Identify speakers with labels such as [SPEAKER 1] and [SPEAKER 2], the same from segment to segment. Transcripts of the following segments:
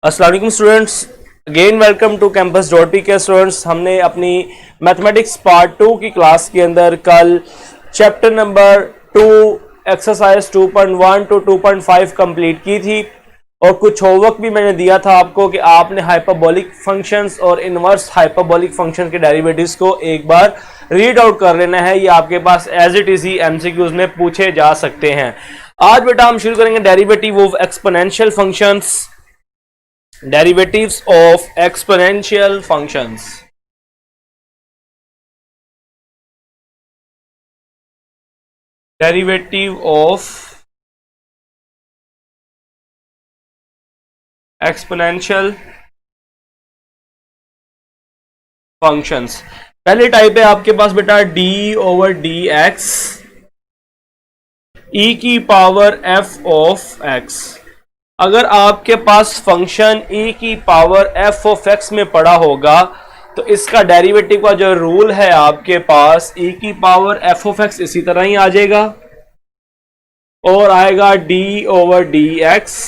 [SPEAKER 1] अस्सलाम वालेकुम students, again welcome to campus dot P K. Students, हमने अपनी मैथमेटिक्स पार्ट 2 की क्लास के अंदर कल chapter number 2 exercise 2.1 to 2.5 complete की थी और कुछ होमवर्क भी मैंने दिया था आपको कि आपने हाइपरबोलिक फंक्शंस और इनवर्स हाइपरबोलिक फंक्शन के डेरिवेटिव्स को एक बार रीड आउट कर लेना है। ये आपके पास एज इट इज ही एमसीक्यूज में पूछे जा सकते हैं। आज बेटा हम शुरू करेंगे derivative of exponential functions, derivatives of exponential functions। derivative of exponential functions। पहले टाइप है आपके पास बेटा d over dx e की पावर f of x। अगर आपके पास फंक्शन e की पावर f ऑफ x में पड़ा होगा तो इसका डेरिवेटिव का जो रूल है आपके पास e की पावर f ऑफ x इसी तरह ही आ जाएगा और आएगा d over D x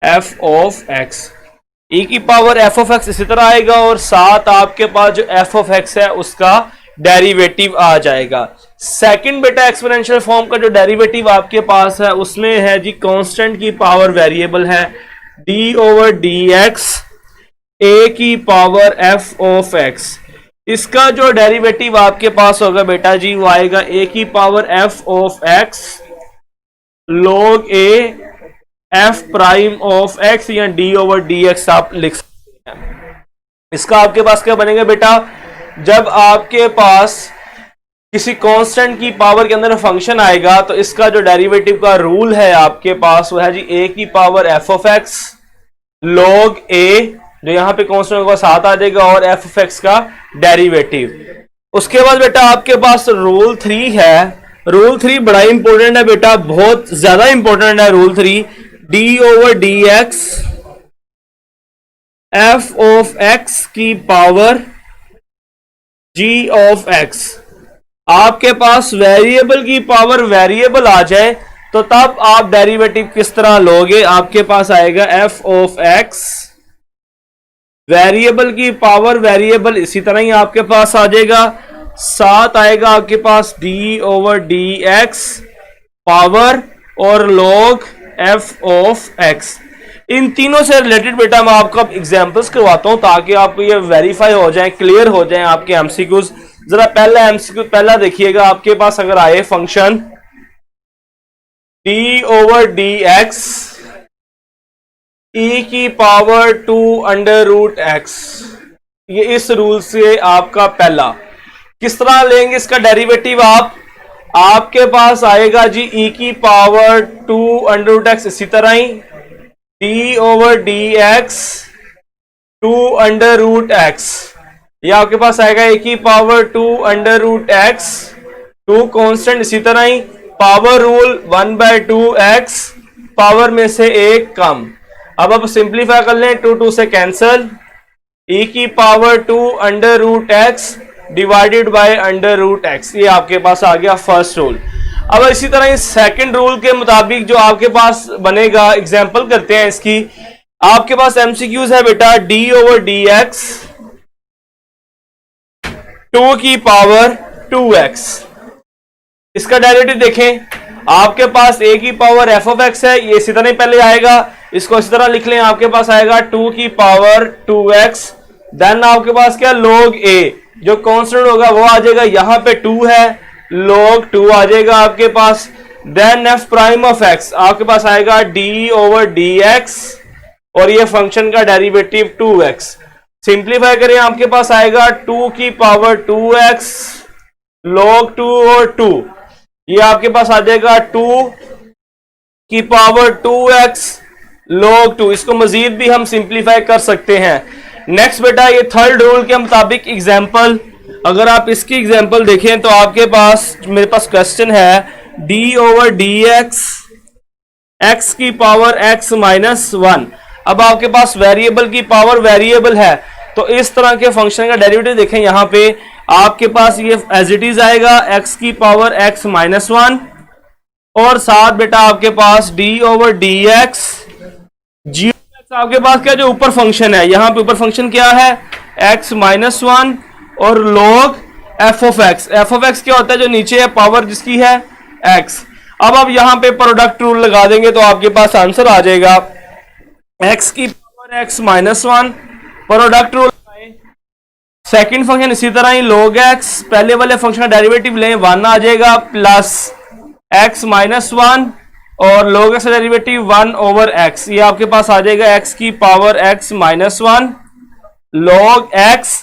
[SPEAKER 1] f of x। e की पावर f ऑफ x इसी तरह आएगा और साथ आपके पास जो f ऑफ x है उसका डेरिवेटिव आ जाएगा। सेकंड बेटा एक्सपोनेंशियल फॉर्म का जो डेरिवेटिव आपके पास है उसमें है जी कांस्टेंट की पावर वेरिएबल है d ओवर डी एक्स ए की पावर f ऑफ x। इसका जो डेरिवेटिव आपके पास होगा बेटा जी वो आएगा a की power f of x log a f prime of x या d ओवर डी एक्स आप लिख सकते हैं। इसका आपके पास क्या बनेगा बेटा, जब आपके पास किसी कांस्टेंट की पावर के अंदर फंक्शन आएगा तो इसका जो डेरिवेटिव का रूल है आपके पास वो है जी a की power f of x log a, जो यहां पे कांस्टेंट का साथ आ जाएगा, और f ऑफ x का डेरिवेटिव। उसके बाद बेटा आपके पास रूल 3 है। रूल 3 बड़ा इंपॉर्टेंट है बेटा, बहुत ज्यादा इंपॉर्टेंट है rule 3। d over D x f of x की पावर g ऑफ x। आपके पास वेरिएबल की पावर वेरिएबल आ जाए तो तब आप डेरिवेटिव किस तरह लोगे, आपके पास आएगा f ऑफ x, वेरिएबल की पावर वेरिएबल इसी तरह ही आपके पास आ जाएगा, साथ आएगा आपके पास d over D x power और log f ऑफ x। इन तीनों से रिलेटेड बेटा मैं आपको अब एग्जांपल्स करवाता हूं ताकि आपको ये वेरीफाई हो जाए, क्लियर हो जाए आपके एमसीक्यूज। जरा पहला एमसीक्यू पहला देखिएगा, आपके पास अगर आए function d over D x e की पावर 2 अंडर रूट x, ये इस रूल से आपका पहला। किस तरह लेंगे इसका डेरिवेटिव आपके पास आएगा जी e की पावर 2 अंडर रूट x इसी तरह ही d over D X 2 under root x। ये आपके पास आएगा a की power 2 under root x, 2 constant इसी तरह ही, पावर रूल 1/2x, पावर में से एक कम। अब आप सिंप्लीफाई कर लें, 2 से कैंसल, e की power 2 under root x divided by under root x। ये आपके पास आ गया फर्स्ट रूल। अब इसी तरह इस सेकंड रूल के मुताबिक जो आपके पास बनेगा, एग्जांपल करते हैं इसकी। आपके पास एमसीक्यूज है बेटा d ओवर डी एक्स 2 की पावर 2x। इसका डेरिवेटिव देखें, आपके पास a की पावर f ऑफ x है, ये इसी तरह पहले आएगा, इसको इसी तरह लिख लें, आपके पास आएगा 2 की पावर 2x, देन आपके पास क्या log a, जो कांस्टेंट होगा वो आ जाएगा, यहां पे 2 है, log 2 आ जाएगा आपके पास, then f prime of x आपके पास आएगा d ओवर डी एक्स और ये फंक्शन का डेरिवेटिव 2x। सिंप्लीफाई करें, आपके पास आएगा 2 की पावर 2x log 2 और 2, ये आपके पास आ जाएगा 2 की पावर 2x log 2। इसको मजीद भी हम सिंप्लीफाई कर सकते हैं। नेक्स्ट बेटा ये थर्ड रूल के मुताबिक एग्जांपल, अगर आप इसकी एग्जांपल देखें तो आपके पास मेरे पास क्वेश्चन है d over D x x की पावर x माइनस 1। अब आपके पास वेरिएबल की पावर वेरिएबल है तो इस तरह के फंक्शन का डेरिवेटिव देखें, यहां पे आपके पास ये एज इट इज आएगा x की पावर x माइनस 1 और साथ बेटा आपके पास d over D x g आपके पास क्या जो ऊपर फंक्शन है, यहां पे ऊपर फंक्शन क्या है, x माइनस वन और log f of x। f of x क्या होता है, जो नीचे है पावर जिसकी है x। अब आप यहां पे प्रोडक्ट रूल लगा देंगे तो आपके पास आंसर आ जाएगा x की power x minus one, product rule. Second function इसी तरह ही log x, पहले वाले फंक्शन का डेरिवेटिव लें 1 आ जाएगा प्लस x माइनस वन और log x का डेरिवेटिव 1 ओवर x, ये आपके पास आ जाएगा x की power x minus one log x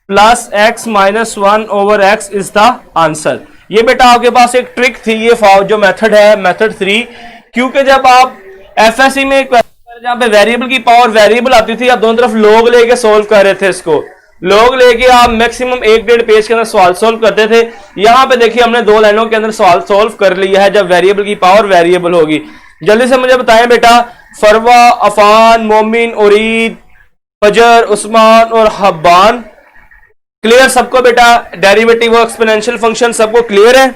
[SPEAKER 1] plus x minus one over x is the answer. ये बेटा आपके पास एक ट्रिक थी, ये जो मेथड है मेथड 3, क्योंकि जब आप एफएससी में जहाँ पे वेरिएबल की पावर वेरिएबल आती थी, आप दोनों तरफ log लेके सोल्व कर रहे थे, इसको log लेके आप मैक्सिमम 1-1.5 पेज के अंदर सवाल सोल्व करते थे। यहां पे देखिए हमने 2 लाइनों के अंदर सवाल सोल्व कर लिया है जब वेरिएबल की पावर वेरिएबल होगी। जल्दी से मुझे बताएं बेटा, फरवा, अफान, मोमिन, उरीद, फजर, उस्मान और हब्बान, क्लियर सबको बेटा? डेरिवेटिव और एक्सपोनेंशियल फंक्शन सबको क्लियर है?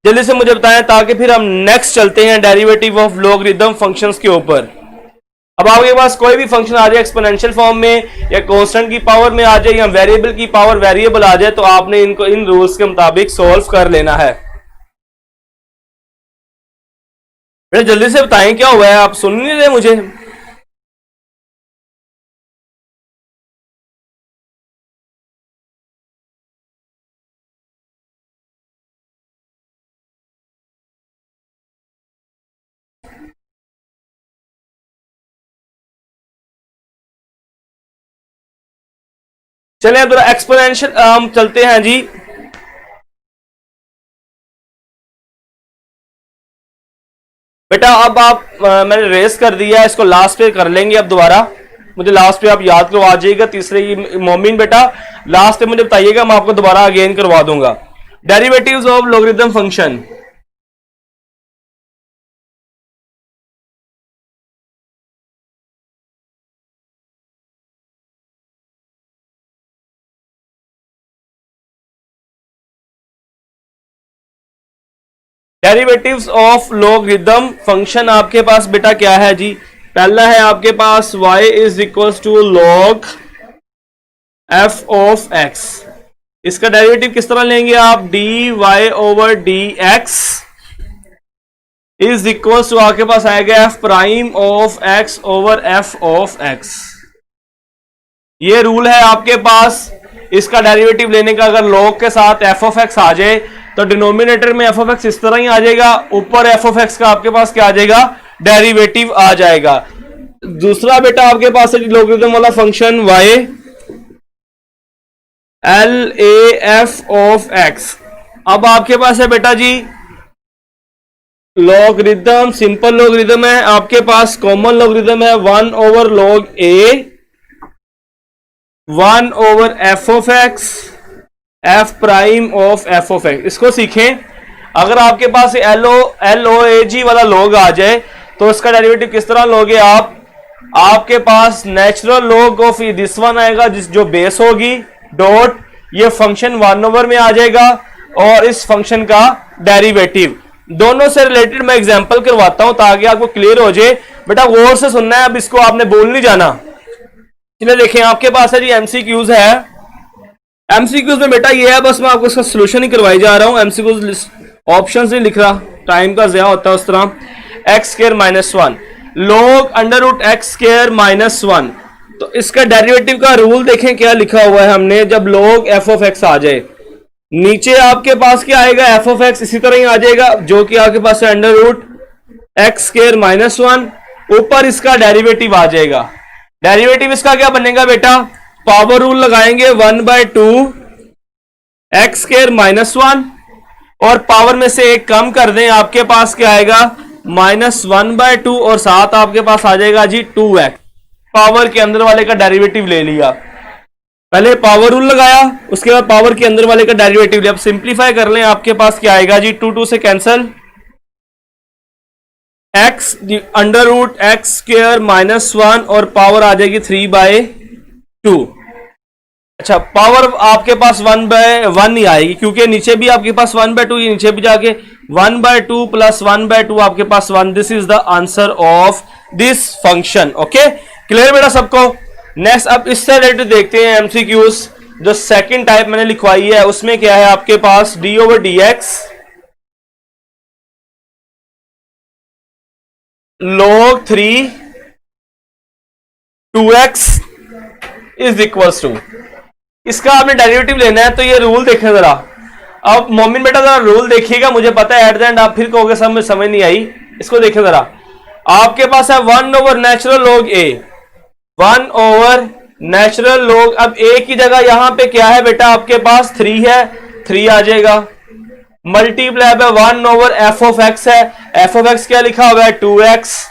[SPEAKER 1] जल्दी से मुझे बताएं ताकि फिर हम नेक्स्ट चलते हैं डेरिवेटिव ऑफ लॉगरिथम फंक्शंस के ऊपर। अब आपके पास कोई भी फंक्शन आ जाए एक्सपोनेंशियल फॉर्म में या कांस्टेंट की पावर में आ जाए या वेरिएबल की पावर वेरिएबल आ जाए, तो आपने इनको इन रूल्स के मुताबिक सॉल्व कर लेना है। जल्दी से बताएं क्या हुआ है, आप सुन नहीं रहे मुझे? चलिए अब एक्सपोनेंशियल हम चलते हैं जी। बेटा अब आप मैंने रेस कर दिया, इसको लास्ट पे कर लेंगे अब दोबारा। मुझे लास्ट पे आप याद करवा जाइएगा, तीसरे की मोमिन बेटा लास्ट पे मुझे बताइएगा, मैं आपको दोबारा अगेन करवा दूंगा। Derivatives of logarithm function, derivatives of logarithm function आपके पास बेटा क्या है जी? पहला है आपके पास y is equal to log f of x। इसका डेरिवेटिव किस तरह लेंगे आप? dy over dx is equal to आपके पास आएगा f prime of x over f of x। ये रूल है आपके पास। इसका डेरिवेटिव लेने का अगर log के साथ f ऑफ x आ जाए तो डिनोमिनेटर में f ऑफ x इस तरह ही आ जाएगा, ऊपर f ऑफ x का आपके पास क्या आ जाएगा? डेरिवेटिव आ जाएगा। दूसरा बेटा आपके पास है लॉगरिथम वाला function y LAF of x। अब आपके पास है बेटा जी लॉगरिथम, सिंपल लॉगरिथम है आपके पास, कॉमन लॉगरिथम है 1 over log a 1 over f of x f prime of f of x। इसको सीखें। अगर आपके पास LOAG वाला log आ जाए तो इसका डेरिवेटिव किस तरह लोगे आप? आपके पास natural log of this one आएगा, जिस जो बेस होगी डॉट, ये फंक्शन 1 ओवर में आ जाएगा और इस फंक्शन का डेरिवेटिव। दोनों से रिलेटेड मैं एग्जांपल करवाता हूं ताकि आपको क्लियर हो जाए। बेटा गौर से सुनना है, अब इसको आपने बोल नहीं जाना। चलिए देखें, आपके पास है जी एमसीक्यूज है। एमसीक्यूज में बेटा ये है, बस मैं आपको इसका सोल्यूशन ही करवाई जा रहा हूं। एमसीक्यूज ऑप्शन नहीं लिख रहा, टाइम का ज़या होता है उस तरह। X square minus one log under root X square minus one, तो इसका डेरिवेटिव का रूल देखें क्या लिखा हुआ है हमने। जब log f ऑफ x आ जाए, नीचे आपके पास क्या आएगा? f ऑफ x इसी तरह ही आ जाएगा, जो कि आपके पास है under root X square minus one, ऊपर इसका डेरिवेटिव आ जाएगा। डेरिवेटिव इसका क्या बनेगा बेटा? पावर रूल लगाएंगे 1/2 एक्स स्क्वायर माइनस वन और पावर में से एक कम कर दें, आपके पास क्या आएगा? -1/2 और साथ आपके पास आ जाएगा जी 2x। पावर के अंदर वाले का डेरिवेटिव ले लिया, पहले पावर रूल लगाया, उसके बाद पावर के अंदर वाले का डेरिवेटिव लिया। अब सिंप्लीफाई कर लें, आपके पास क्या आएगा जी? 2 से cancel, x under root X square minus one और पावर आ जाएगी 3/2। अच्छा, पावर आपके पास 1/1 ही आएगी, क्योंकि नीचे भी आपके पास 1/2, नीचे भी जाके 1/2 प्लस 1/2 आपके पास 1। This is the answer of this function. Okay, clear बेटा सबको। नेक्स्ट अब इससे रिलेटेड देखते हैं एमसीक्यूज। जो सेकंड टाइप मैंने लिखवाई है उसमें क्या है आपके पास, d/dx log 3 2x is equals to, इसका आपने डेरिवेटिव लेना है। तो ये रूल देखें जरा। अब मोमिन बेटा जरा रूल देखिएगा, मुझे पता है एट द एंड आप फिर कहोगे समझ नहीं आई। इसको देखें जरा। आपके पास है 1/नेचुरल log a, 1/नेचुरल log। अब a की जगह यहां पे क्या है बेटा आपके पास 3 है, 3 आ जाएगा। मल्टीप्लाई बाय 1/f(x) है, f(x) क्या लिखा हुआ है 2x।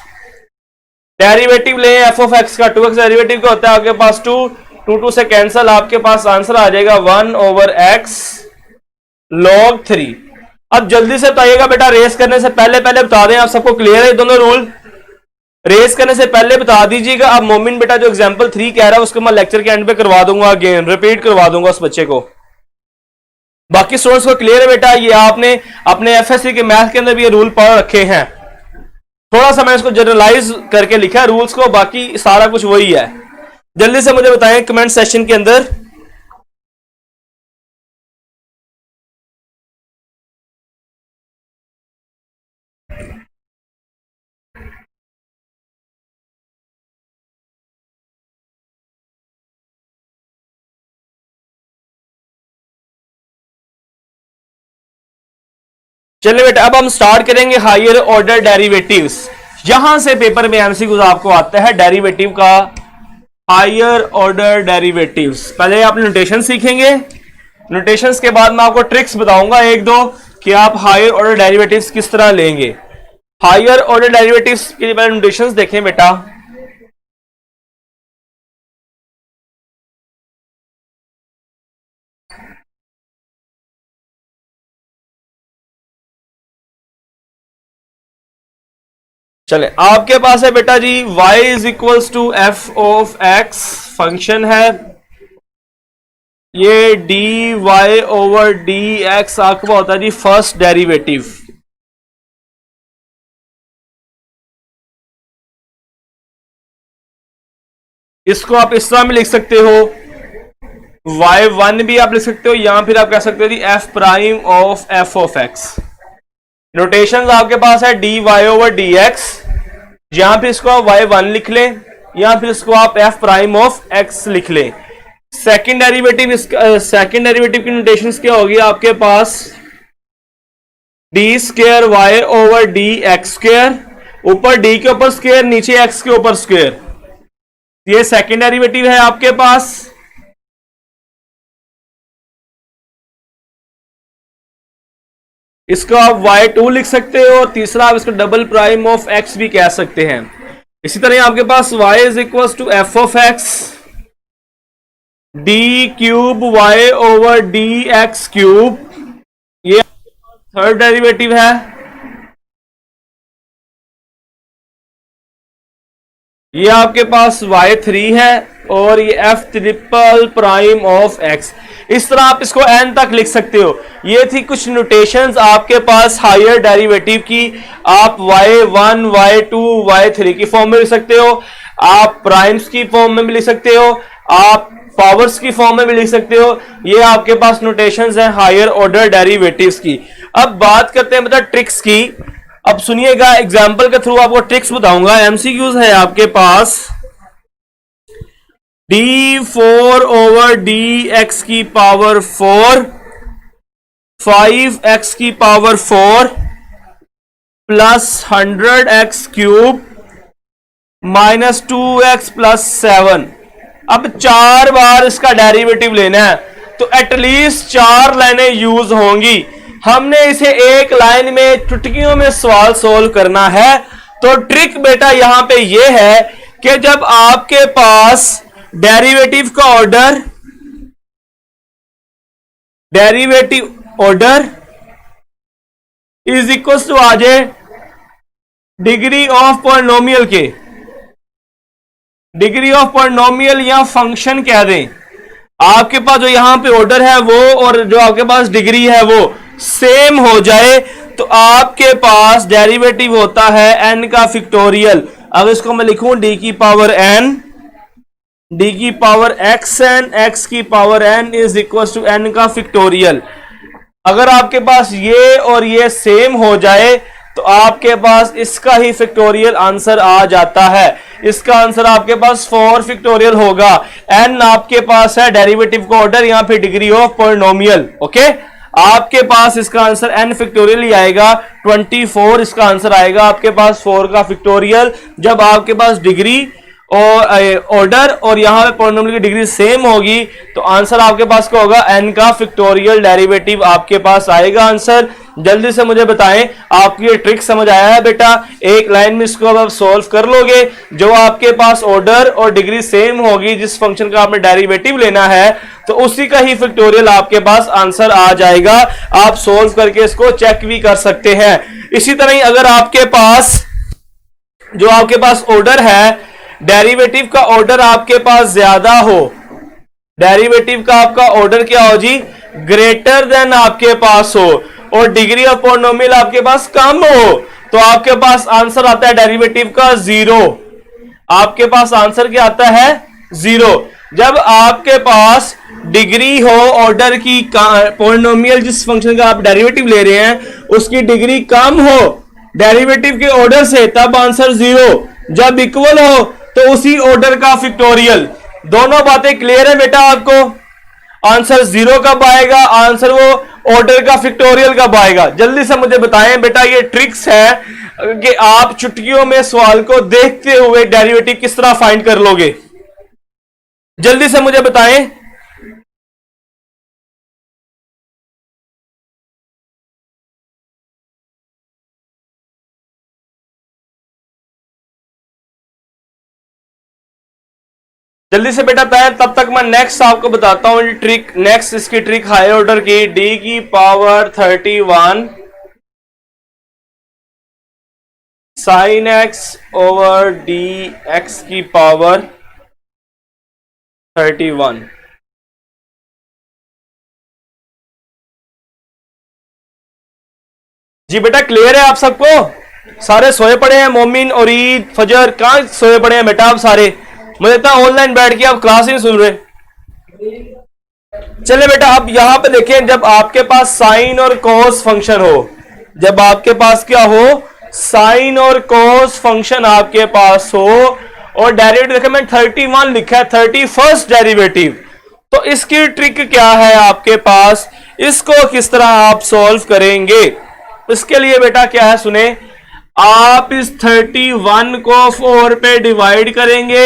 [SPEAKER 1] डेरिवेटिव ले f(x) का, 2x डेरिवेटिव क्या होता है आपके पास 2, 2 से कैंसल, आपके पास आंसर आ जाएगा 1/x log 3। अब जल्दी से बताइएगा बेटा, रेस करने से पहले बता दें, आप सबको क्लियर है दोनों रूल? रेस करने से पहले बता दीजिएगा। अब मोमिन बेटा जो एग्जांपल 3 कह रहा है उसको मैं लेक्चर के एंड पे करवा दूंगा, अगेन रिपीट करवा दूंगा उस बच्चे को। बाकी स्टूडेंट्स को क्लियर है बेटा? ये आपने अपने एफएससी के मैथ के अंदर भी ये रूल पढ़ रखे हैं। थोड़ा सा मैं इसको जनरलाइज करके लिखा है रूल्स को, बाकी सारा कुछ वही है। जल्दी से मुझे बताएं कमेंट सेक्शन के अंदर। चलिए बेटा अब हम स्टार्ट करेंगे हायर ऑर्डर डेरिवेटिव्स। यहां से पेपर में एमसीक्यूज आपको आता है डेरिवेटिव का, हायर ऑर्डर डेरिवेटिव्स। पहले आप नोटेशन सीखेंगे, नोटेशंस के बाद मैं आपको ट्रिक्स बताऊंगा एक दो कि आप हायर ऑर्डर डेरिवेटिव्स किस तरह लेंगे। हायर ऑर्डर डेरिवेटिव्स के लिए पहले नोटेशंस देखें बेटा। चले आपके पास है बेटा जी y is equals to f(x) function है, ये dy/dx आपका होता है जी फर्स्ट डेरिवेटिव। इसको आप इस तरह में लिख सकते हो, y1 भी आप लिख सकते हो, या फिर आप कह सकते हो जी f'(f)(x). नोटेशन आपके पास है dy/dx, यहां फिर इसको आप y1 लिख लें, या फिर इसको आप f'(x) लिख लें। सेकंड डेरिवेटिव की नोटेशन क्या होगी आपके पास, d²y/dx², ऊपर d के ऊपर स्क्वायर, नीचे x के ऊपर स्क्वायर। ये सेकंड डेरिवेटिव है आपके पास। इसको आप y2 लिख सकते हो, और तीसरा आप इसको (x) भी कह सकते हैं। इसी तरह आपके पास y is equal to f(x) d³y/dx³, ये थर्ड डेरिवेटिव है। ये आपके पास y3 है, और ये f'(x). इस तरह आप इसको n तक लिख सकते हो। ये थी कुछ नोटेशंस आपके पास हायर डेरिवेटिव की। आप y1, y2, y3 की फॉर्म में लिख सकते हो, आप प्राइम्स की फॉर्म में भी लिख सकते हो, आप पावर्स की फॉर्म में भी लिख सकते हो। ये आपके पास नोटेशंस हैं हायर ऑर्डर डेरिवेटिव्स की। अब बात करते हैं मतलब ट्रिक्स की। अब सुनिएगा, एग्जाम्पल के थ्रू आपको ट्रिक्स बताऊंगा। एमसीक्यूज है आपके पास d4/dx⁴ 5x⁴ plus 100x³ minus 2x plus 7। अब 4 बार इसका डेरिवेटिव लेना है, तो एटलीस्ट 4 लाइनें यूज होंगी। हमने इसे एक लाइन में चुटकियों में सवाल सोल्व करना है। तो ट्रिक बेटा यहां पे ये है कि जब आपके पास डेरिवेटिव का ऑर्डर इज इक्वल टू आ जाए डिग्री ऑफ पॉलिनोमियल के, डिग्री ऑफ पॉलिनोमियल या फंक्शन कह दें। आपके पास जो यहां पे ऑर्डर है वो और जो आपके पास डिग्री है वो सेम हो जाए, तो आपके पास डेरिवेटिव होता है n का फैक्टोरियल। अगर इसको मैं लिखूं d की पावर n, d की पावर xn, x की power n is equal to n का फैक्टोरियल। अगर आपके पास ये और ये सेम हो जाए तो आपके पास इसका ही फैक्टोरियल आंसर आ जाता है। इसका आंसर आपके पास 4 फैक्टोरियल होगा। n आपके पास है डेरिवेटिव का ऑर्डर, यहां पे डिग्री ऑफ पॉलिनोमियल। ओके, आपके पास इसका आंसर n फैक्टोरियल ही आएगा, 24 इसका आंसर आएगा आपके पास 4 का फैक्टोरियल। जब आपके पास डिग्री और ऑर्डर और यहां पे पॉलिनोमियल की डिग्री सेम होगी तो आंसर आपके पास क्या होगा, n का फैक्टोरियल डेरिवेटिव आपके पास आएगा आंसर। जल्दी से मुझे बताएं, आपकी ये ट्रिक समझ आया है बेटा? एक लाइन में इसको आप सॉल्व कर लोगे। जो आपके पास ऑर्डर और डिग्री सेम होगी, जिस फंक्शन का आपने डेरिवेटिव लेना है, तो उसी का ही फैक्टोरियल आपके पास आंसर आ जाएगा। आप सॉल्व करके इसको चेक भी कर सकते हैं। इसी तरह ही अगर आपके पास जो आपके पास ऑर्डर है, डेरिवेटिव का ऑर्डर आपके पास ज्यादा हो, डेरिवेटिव का आपका ऑर्डर क्या हो जी, ग्रेटर देन आपके पास हो, और डिग्री ऑफ पॉलिनोमियल आपके पास कम हो, तो आपके पास आंसर आता है डेरिवेटिव का 0। आपके पास आंसर क्या आता है, 0। जब आपके पास डिग्री हो ऑर्डर की, पॉलिनोमियल जिस फंक्शन का आप डेरिवेटिव ले रहे हैं उसकी डिग्री कम हो डेरिवेटिव के ऑर्डर से, तब आंसर 0। जब इक्वल हो तो उसी ऑर्डर का फैक्टोरियल। दोनों बातें क्लियर है बेटा आपको? आंसर 0 कब आएगा, आंसर वो ऑर्डर का फैक्टोरियल कब आएगा? जल्दी से मुझे बताएं बेटा, ये ट्रिक्स है कि आप चुटकियों में सवाल को देखते हुए डेरिवेटिव किस तरह फाइंड कर लोगे। जल्दी से मुझे बताएं। जल्दी से बेटा बताएं, तब तक मैं नेक्स्ट आपको बताता हूं ट्रिक। नेक्स्ट इसकी ट्रिक हाई ऑर्डर की, d की power 31 sine x over D X की पावर 31। जी बेटा क्लियर है आप सबको? सारे सोए पड़े हैं? मोमिन और ईद फजर कहां सोए पड़े हैं बेटा आप सारे? मुझे लगता है ऑनलाइन बैठ के आप क्लास ही सुन रहे। चले बेटा, आप यहां पे देखें, जब आपके पास साइन और कॉस फंक्शन हो, जब आपके पास क्या हो, साइन और कॉस फंक्शन आपके पास हो, और डेरिवेटिव देखें मैंने 31 लिखा है, 31st डेरिवेटिव, तो इसकी ट्रिक क्या है आपके पास, इसको किस तरह आप सॉल्व करेंगे? इसके लिए बेटा क्या है सुने, आप इस 31 को 4 पे डिवाइड करेंगे,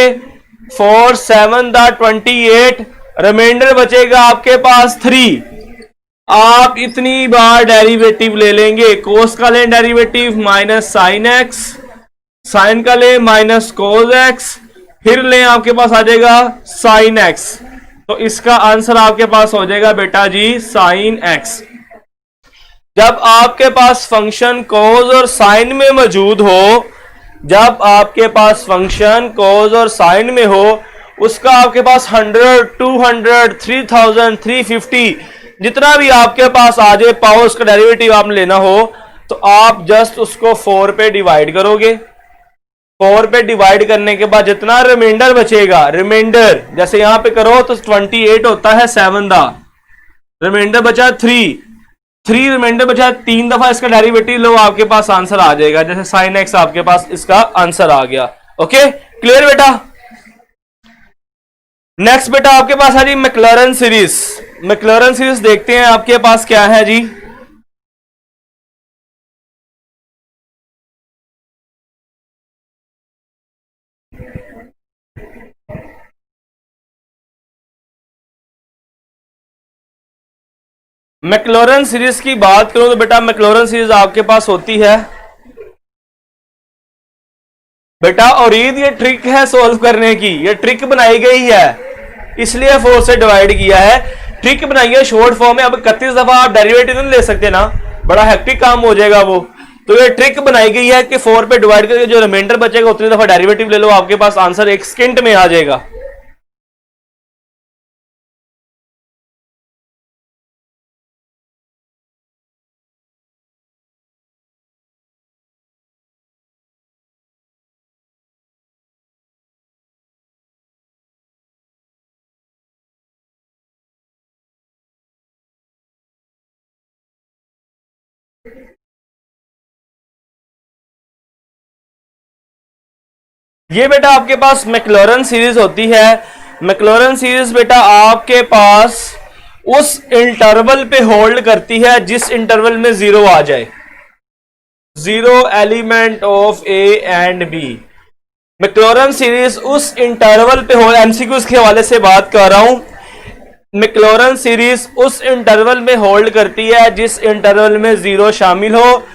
[SPEAKER 1] 4 7 28, रिमाइंडर बचेगा आपके पास 3। आप इतनी बार डेरिवेटिव ले लेंगे, कोस का लें derivative minus sine X, sine का लें माइनस कोस एक्स, फिर लें आपके पास आ जाएगा साइन एक्स, तो इसका आंसर आपके पास हो जाएगा बेटा जी साइन एक्स। जब आपके पास फंक्शन कोस और साइन में मौजूद हो, जब आपके पास फंक्शन कोस और साइन में हो, उसका आपके पास 100 200 3000 350 जितना भी आपके पास आ जाए पावर, उसका डेरिवेटिव आपने लेना हो, तो आप जस्ट उसको 4 पे डिवाइड करोगे। 4 पे डिवाइड करने के बाद जितना रिमाइंडर बचेगा, रिमाइंडर जैसे यहां पे करो तो 28 होता है 7 दा, रिमाइंडर बचा 3 रिमाइंडर बचा, 3 दफा इसका डेरिवेटिव लो, आपके पास आंसर आ जाएगा। जैसे साइन एक्स आपके पास इसका आंसर आ गया। ओके क्लियर बेटा? नेक्स्ट बेटा आपके पास है जी मैक्लॉरेन सीरीज। मैक्लॉरेन सीरीज देखते हैं आपके पास क्या है जी। मैक्लॉरेन सीरीज की बात करूं तो बेटा मैक्लॉरेन सीरीज आपके पास होती है बेटा, और ये ट्रिक है सॉल्व करने की, ये ट्रिक बनाई गई है इसलिए 4 से डिवाइड किया है। ट्रिक बनाई है शॉर्ट फॉर्म में। अब 31 दफा आप डेरिवेटिव नहीं ले सकते ना, बड़ा हेक्टिक काम हो जाएगा वो, तो ये ट्रिक बनाई गई है कि 4 पे डिवाइड करके जो रिमाइंडर बचेगा उतनी दफा डेरिवेटिव ले लो, आपके पास आंसर एक सेकंड में आ जाएगा। ये बेटा आपके पास मैक्लॉरन सीरीज होती है। मैक्लॉरन सीरीज बेटा आपके पास उस इंटरवल पे होल्ड करती है जिस इंटरवल में जीरो आ जाए, zero element of A and B. Maclaurin series उस इंटरवल पे होल्ड, एमसीक्यूज के हवाले से बात कर रहा हूं। मैक्लॉरन सीरीज उस इंटरवल में होल्ड करती है जिस इंटरवल में जीरो शामिल हो।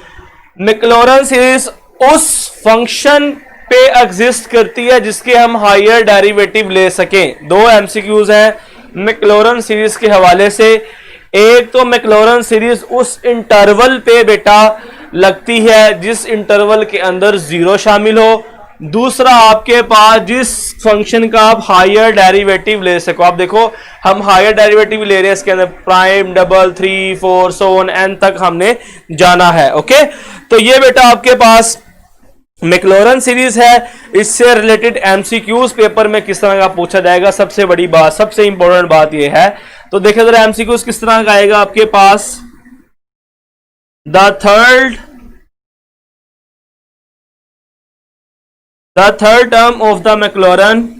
[SPEAKER 1] मैक्लॉरन सीरीज उस फंक्शन पे एग्जिस्ट करती है जिसके हम हायर डेरिवेटिव ले सकें। दो एमसीक्यूज हैं मैक्लॉरन सीरीज के हवाले से। एक तो मैक्लॉरन सीरीज उस इंटरवल पे बेटा लगती है जिस इंटरवल के अंदर जीरो शामिल हो। दूसरा आपके पास जिस फंक्शन का आप हायर डेरिवेटिव ले सको। आप देखो हम हायर डेरिवेटिव ले रहे हैं, इसके अंदर prime, double, 3, 4 so on an तक हमने जाना है। ओके, तो ये बेटा आपके पास मैक्लॉरन सीरीज है। इससे रिलेटेड एमसीक्यूज पेपर में किस तरह का पूछा जाएगा, सबसे बड़ी बात, सबसे इंपॉर्टेंट बात यह है। तो देखिए जरा एमसीक्यूज किस तरह का आएगा आपके पास। The third term of the Maclaurin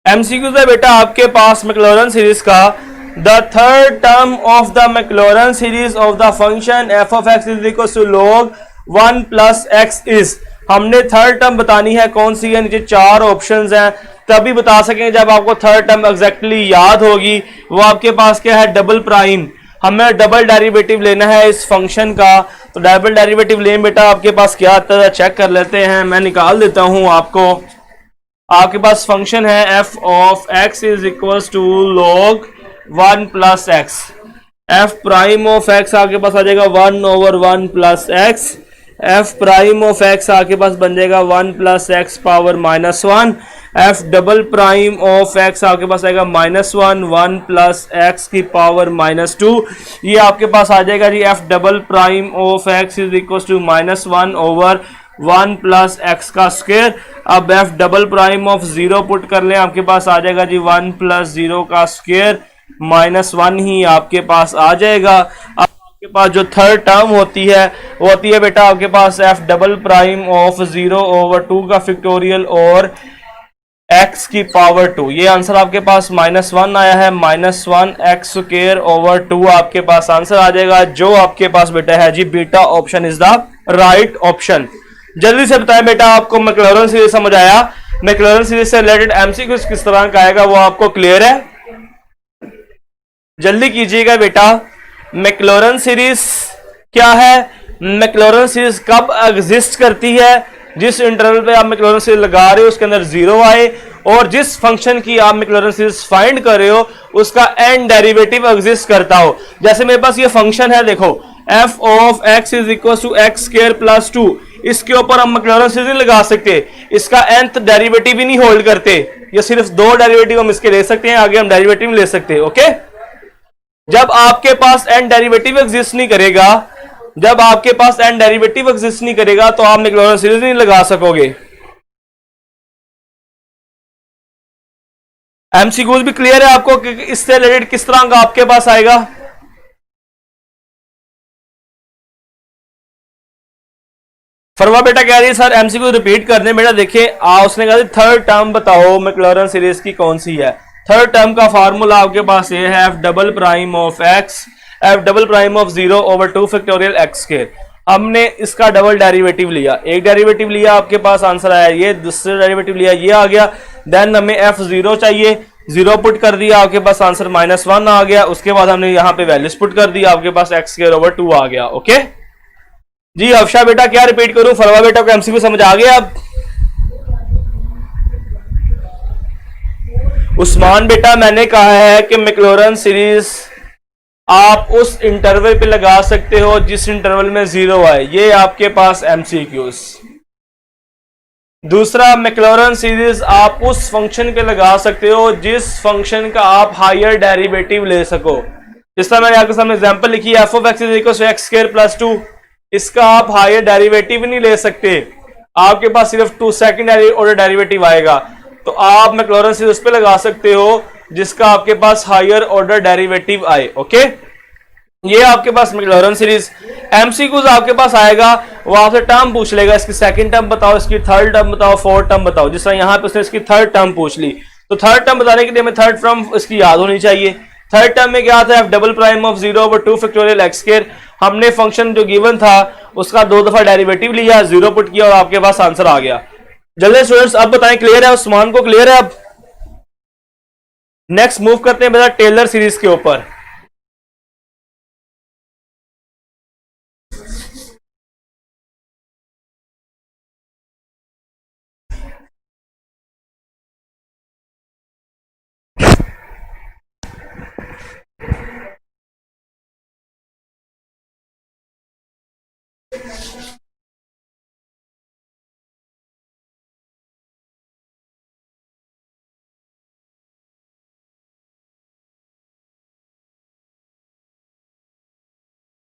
[SPEAKER 1] MCQs है बेटा आपके पास मैक्लॉरन सीरीज का। The third term of the Maclaurin series of the function F of X is equal to log 1 plus X is. हमने थर्ड टर्म बतानी है, कौन सी है, नीचे चार ऑप्शंस हैं, तभी बता सकें जब आपको थर्ड टर्म एग्जैक्टली याद होगी। वो आपके पास क्या है, डबल प्राइम। हमें डबल डेरिवेटिव लेना है इस फंक्शन का, तो डबल डेरिवेटिव लें बेटा आपके पास क्या आता है चेक कर लेते हैं। मैं निकाल देता हूं आपको। आपके पास फंक्शन है F of X is equal to log 1 plus X. F prime of X आपके पास आ जाएगा 1 over 1 plus X. F prime of X आपके पास बन जाएगा 1 plus X power -1। F double prime of X आपके पास आएगा -1 1 प्लस एक्स की पावर -2। ये आपके पास आ जाएगा जी F double prime of X is equal to -1 over 1 plus X का स्क्वायर। अब F double prime of 0 put कर लें, आपके पास आ जाएगा जी 1 प्लस 0 का स्क्वायर -1 ही आपके पास आ जाएगा। अब आपके पास जो थर्ड टर्म होती है वो होती है बेटा आपके पास F double prime of 0 over 2 का फैक्टोरियल और x की पावर 2। ये आंसर आपके पास -1 आया है। -1 एक्स स्क्वायर ओवर 2 आपके पास आंसर आ जाएगा, जो आपके पास बेटा है जी beta option is the right option. जल्दी से बताएं बेटा आपको मैक्लॉरन सीरीज समझ आया? मैक्लॉरन सीरीज से रिलेटेड एमसीक्यूज किस तरह का आएगा वो आपको क्लियर है? जल्दी कीजिएगा बेटा। मैक्लॉरन सीरीज क्या है? मैक्लॉरन सीरीज कब एग्जिस्ट करती है? जिस इंटरवल पे आप मैक्लॉरन सीरीज लगा रहे हो उसके अंदर जीरो आए, और जिस फंक्शन की आप मैक्लॉरन सीरीज फाइंड कर रहे हो उसका एंड डेरिवेटिव एग्जिस्ट करता हो। जैसे मेरे पास ये फंक्शन है, देखो F of X is equal to X square plus 2। इसके ऊपर हम मैक्लॉरन सीरीज नहीं लगा सकते, इसका nth डेरिवेटिव ही नहीं होल्ड करते। ये सिर्फ दो डेरिवेटिव हम इसके ले सकते हैं, आगे हम डेरिवेटिव ले सकते हैं। ओके, जब आपके पास एंड डेरिवेटिव एग्जिस्ट नहीं करेगा, जब आपके पास एंड डेरिवेटिव एग्जिस्ट नहीं करेगा तो आप मैक्लॉरन सीरीज नहीं लगा सकोगे। एमसीक्यूज भी क्लियर है आपको कि इससे रिलेटेड किस तरह का आपके पास आएगा? फरवा बेटा कह रही है सर एमसीक्यू रिपीट करने। बेटा देखिए उसने कहा थर्ड टर्म बताओ मैक्लॉरन सीरीज की कौन सी है। थर्ड टर्म का फार्मूला आपके पास ये है F double prime of x, F double prime of 0 over 2 factorial x square. हमने इसका डबल डेरिवेटिव लिया, एक डेरिवेटिव लिया आपके पास आंसर आया ये, दूसरा डेरिवेटिव लिया ये आ गया। देन हमें f0 चाहिए, 0 पुट कर दिया आपके पास आंसर -1 आ गया। उसके बाद हमने यहाँ पे वैल्यूज पुट कर दिया, आपके पास एक्स स्क्वायर ओवर 2 आ गया। ओके, जी अफशा बेटा क्या रिपीट करूं, फरवा बेटा को एमसीक्यू समझ आ गया अब? उस्मान बेटा मैंने कहा है कि मैक्लॉरन सीरीज आप उस इंटरवल पे लगा सकते हो जिस इंटरवल में 0 आए, ये आपके पास एमसीक्यूज। दूसरा, मैक्लॉरन सीरीज आप उस फंक्शन पे लगा सकते हो जिस फंक्शन का आप हायर डेरिवेटिव ले सको। जिस तरह मैंने आपके सामने एग्जांपल लिखी है, F of X is equal to X square plus 2, इसका आप हायर डेरिवेटिव नहीं ले सकते, आपके पास सिर्फ 2 सेकंड ऑर्डर डेरिवेटिव आएगा, तो आप मैक्लॉरन सीरीज उस पे लगा सकते हो जिसका आपके पास हायर ऑर्डर डेरिवेटिव आए। ओके, ये आपके पास मैक्लॉरन सीरीज। एमसीक्यूज आपके पास आएगा, वो आपसे टर्म पूछ लेगा, इसकी सेकंड टर्म बताओ, इसकी थर्ड टर्म बताओ, फोर्थ टर्म बताओ। जिस तरह यहां पे उसने इसकी थर्ड टर्म पूछ ली, तो थर्ड टर्म बताने के लिए हमें थर्ड टर्म इसकी याद होनी चाहिए। थर्ड टर्म में क्या था, F double prime of 0/2 factorial x square. हमने फंक्शन जो गिवन था उसका 2 दफा डेरिवेटिव लिया, 0 पुट किया और आपके पास आंसर आ गया। जल्दी स्टूडेंट्स अब बताएं, क्लियर है? उस्मान को क्लियर है? अब नेक्स्ट मूव करते हैं बेटा टेलर सीरीज के ऊपर।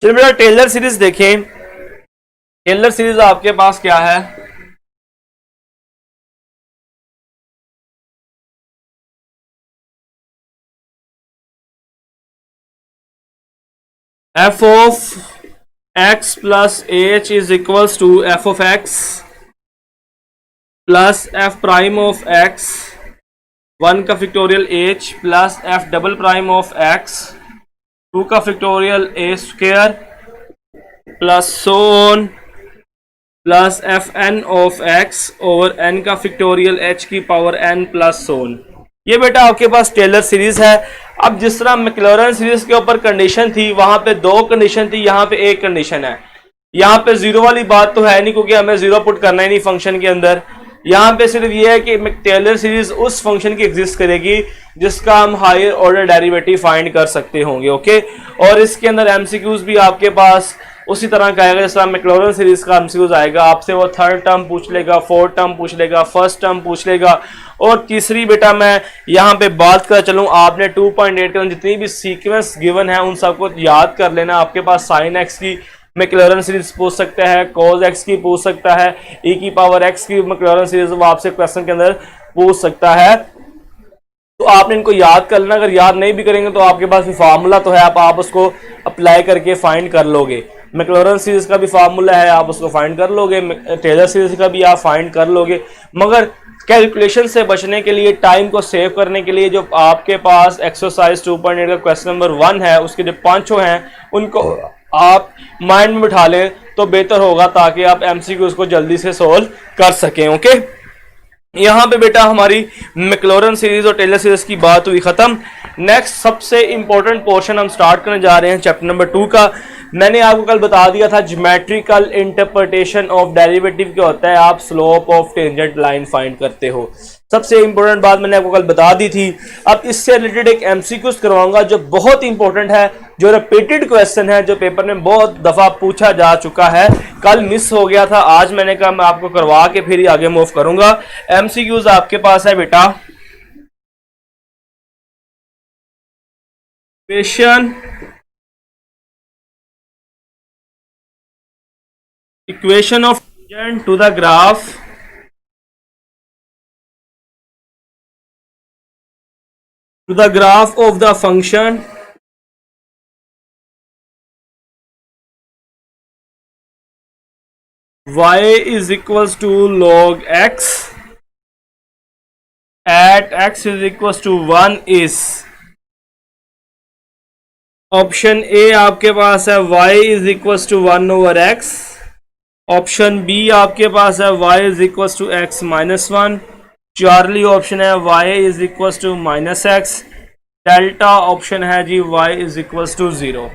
[SPEAKER 1] चलिए बेटा टेलर सीरीज देखें। टेलर सीरीज आपके पास क्या है, F of X plus H is equals to F of X plus F prime of X 1 का factorial H plus F double prime of X 2 का factorial A square plus so on plus F N of X over N का factorial H की power N plus so on. ये बेटा आपके पास Taylor series है। अब जिस तरह मैक्लॉरन सीरीज के ऊपर कंडीशन थी, वहां पे 2 कंडीशन थी, यहाँ पे 1 कंडीशन है। यहाँ पे 0 वाली बात तो है नहीं क्योंकि हमें 0 पुट करना ही नहीं फंक्शन के अंदर। यहाँ पे सिर्फ ये है कि टेलर सीरीज उस फंक्शन की एग्जिस्ट करेगी जिसका हम हायर ऑर्डर डेरिवेटिव फाइंड कर सकते होंगे। ओके, और इसके अंदर एमसीक्यूज भी आपके पास उसी तरह का आएगा जैसा मैक्लॉरन सीरीज का एमसीक्यूज आएगा। आपसे वो थर्ड टर्म पूछ लेगा, फोर्थ टर्म पूछ लेगा, फर्स्ट टर्म पूछ लेगा। और तीसरी बेटा मैं यहाँ पे बात कर चलूँ, आपने 2.8 के जितनी भी सीक्वेंस गिवन है उन सबको याद कर लेना। आपके पास साइन एक्स की मैक्लॉरन सीरीज पूछ सकता है, कॉज एक्स की पूछ सकता है, ई की पावर एक्स की मैक्लॉरन सीरीज वो आपसे क्वेश्चन के अंदर पूछ सकता है। तो आपने इनको याद कर लेना। अगर याद नहीं भी करेंगे तो आपके पास भी फार्मूला तो है, आप उसको अप्लाई करके फाइंड कर लोगे। मैक्लॉरन सीरीज का भी फार्मूला है, आप उसको फाइंड कर लोगे। टेलर सीरीज का भी आप फाइंड कर लोगे। मगर कैलकुलेशन से बचने के लिए, टाइम को सेव करने के लिए, जो आपके पास एक्सरसाइज 2.8 का क्वेश्चन नंबर 1 है, उसके जो 5 हैं उनको आप माइंड में बिठा लें तो बेहतर होगा, ताकि आप एमसीक्यूज को जल्दी से सोल्व कर सकें। ओके, यहां पे बेटा हमारी मैक्लॉरन सीरीज और टेलर सीरीज की बात हुई खत्म। नेक्स्ट सबसे इंपॉर्टेंट पोर्शन हम स्टार्ट करने जा रहे हैं चैप्टर नंबर 2 का। मैंने आपको कल बता दिया था ज्योमेट्रिकल इंटरप्रिटेशन ऑफ डेरिवेटिव क्या होता है, आप slope of tangent line find करते हो। सबसे इंपॉर्टेंट बात मैंने आपको कल बता दी थी। अब इससे रिलेटेड एक एमसीक्यूज करवाऊंगा जो बहुत इंपॉर्टेंट है, जो रिपीटेड क्वेश्चन है, जो पेपर में बहुत दफा पूछा जा चुका है। कल मिस हो गया था, आज मैंने कहा मैं आपको करवा के फिर ही आगे मूव करूंगा। एमसीक्यूज आपके पास है बेटा, equation of tangent to the graph of the function y is equals to log x at x is equals to 1 is option A आपके पास है y is equals to 1 over x, option B आपके पास है y is equal to x minus 1, Charlie option है y is equal to minus x, delta option है जी y is equal to 0।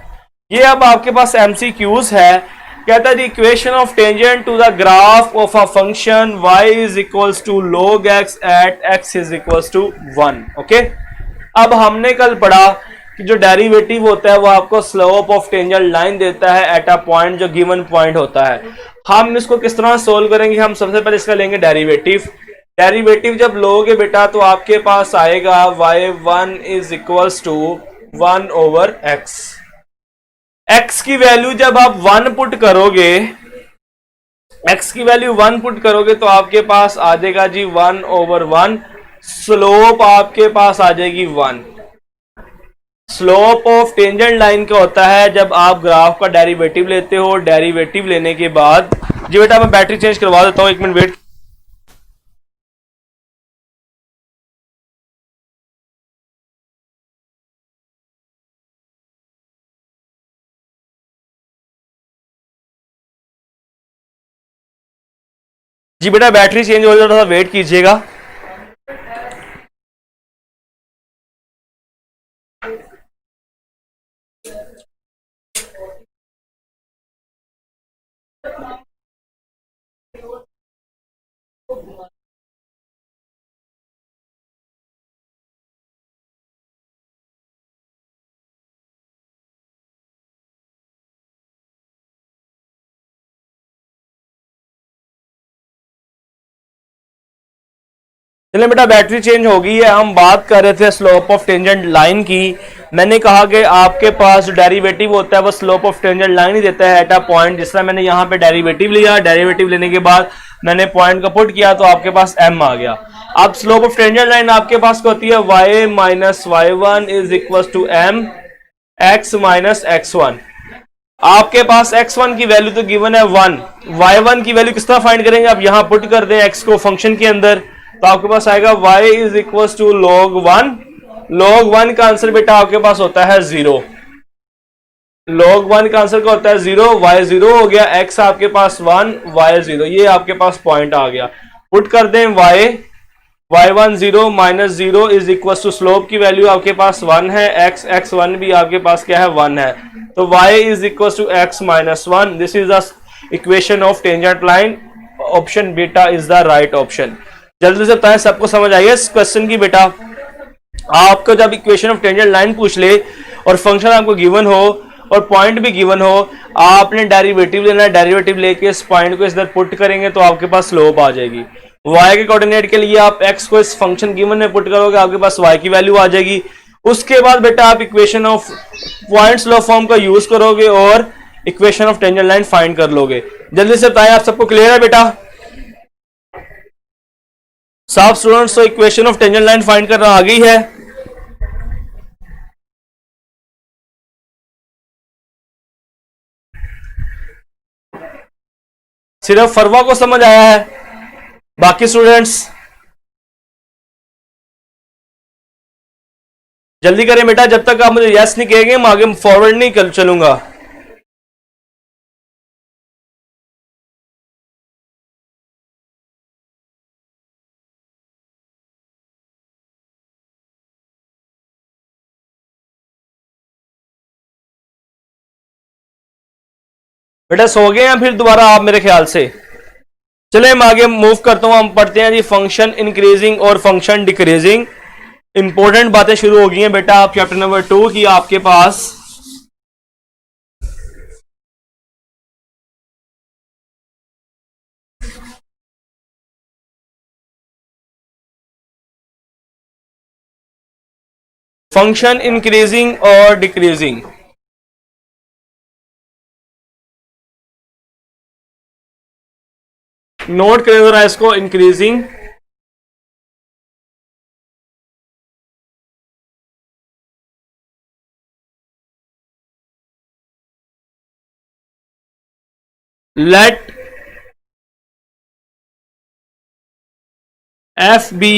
[SPEAKER 1] ये अब आपके पास MCQs है। कहता है equation of tangent to the graph of a function y is equals to log x at x is equals to 1। Okay, अब हमने कल पढ़ा कि जो डेरिवेटिव होता है वो आपको स्लोप ऑफ टेंजेंट लाइन देता है एट अ पॉइंट, जो गिवन पॉइंट होता है। हम इसको किस तरह सोल्व करेंगे? हम सबसे पहले इसका लेंगे डेरिवेटिव। डेरिवेटिव जब लोगे बेटा तो आपके पास आएगा y1 is equals to 1 over x। x की वैल्यू जब आप 1 पुट करोगे, x की वैल्यू 1 पुट करोगे तो आपके पास आ जाएगा जी 1 ओवर 1। स्लोप आपके पास आ जाएगी 1। स्लोप ऑफ टेंजेंट लाइन का होता है जब आप ग्राफ का डेरिवेटिव लेते हो। डेरिवेटिव लेने के बाद जी बेटा मैं बैटरी चेंज करवा देता हूं, 1 मिनट वेट। जी बेटा बैटरी चेंज हो जाए, थोड़ा वेट कीजिएगा। चलिए बेटा बैटरी चेंज हो गई है। हम बात कर रहे थे स्लोप ऑफ टेंजेंट लाइन की। मैंने कहा कि आपके पास जो डेरिवेटिव होता है वो स्लोप ऑफ टेंजेंट लाइन ही देता है एट अ पॉइंट। जिस तरह मैंने यहाँ पे डेरिवेटिव लिया, डेरिवेटिव लेने के बाद मैंने पॉइंट का पुट किया तो आपके पास m आ गया। अब स्लोप ऑफ टेंजेंट लाइन आपके पास होती है y minus y1 is equal to m x minus x1। आपके पास x1 की वैल्यू तो गिवन है 1, y1 की वैल्यू किस तरह फाइंड करेंगे? आप यहां पुट कर दें x को फंक्शन के अंदर तो आपके पास आएगा y is equal to log 1। log 1 का आंसर बेटा आपके पास होता है 0। log 1 का आंसर क्या होता है? 0। y 0 हो गया, x आपके पास 1, y 0। ये आपके पास पॉइंट आ गया। पुट कर दें y1 0 minus 0 is equal to slope की वैल्यू आपके पास 1 है, x1 भी आपके पास क्या है? 1 है। तो y is equal to x minus 1। This is the equation of tangent line. Option बेटा इज द राइट ऑप्शन। जल्दी से बताएं, सबको समझ आई है इस क्वेश्चन की? बेटा आपको जब इक्वेशन ऑफ टेंजेंट लाइन पूछ ले और फंक्शन आपको गिवन हो और पॉइंट भी गिवन हो, आपने डेरिवेटिव लेना है। डेरिवेटिव लेके इस पॉइंट को इधर पुट करेंगे तो आपके पास स्लोप आ जाएगी। y के कोऑर्डिनेट के लिए आप x को इस फंक्शन गिवन में पुट करोगे, आपके पास y की वैल्यू आ जाएगी। उसके बाद बेटा आप equation of point slope form का यूज करोगे और equation of tangent line find कर लोगे। जल्दी से बताएं, आप सबको क्लियर है बेटा? सब स्टूडेंट्स तो equation of tangent line find करना आ गई है। सिर्फ फरवा को समझ आया है? बाकी स्टूडेंट्स जल्दी करें बेटा, जब तक आप मुझे यस नहीं कहेंगे मैं आगे फॉरवर्ड नहीं कर चलूंगा। बेटा सो गए हैं फिर दोबारा आप मेरे ख्याल से? चले हम आगे मूव करता हूं। हम पढ़ते हैं जी फंक्शन इंक्रीजिंग और फंक्शन डिक्रीजिंग। इंपॉर्टेंट बातें शुरू हो गई हैं बेटा। आप चैप्टर नंबर 2 की आपके पास फंक्शन इंक्रीजिंग और डिक्रीजिंग। नोट करें जरा इसको। Increasing let f be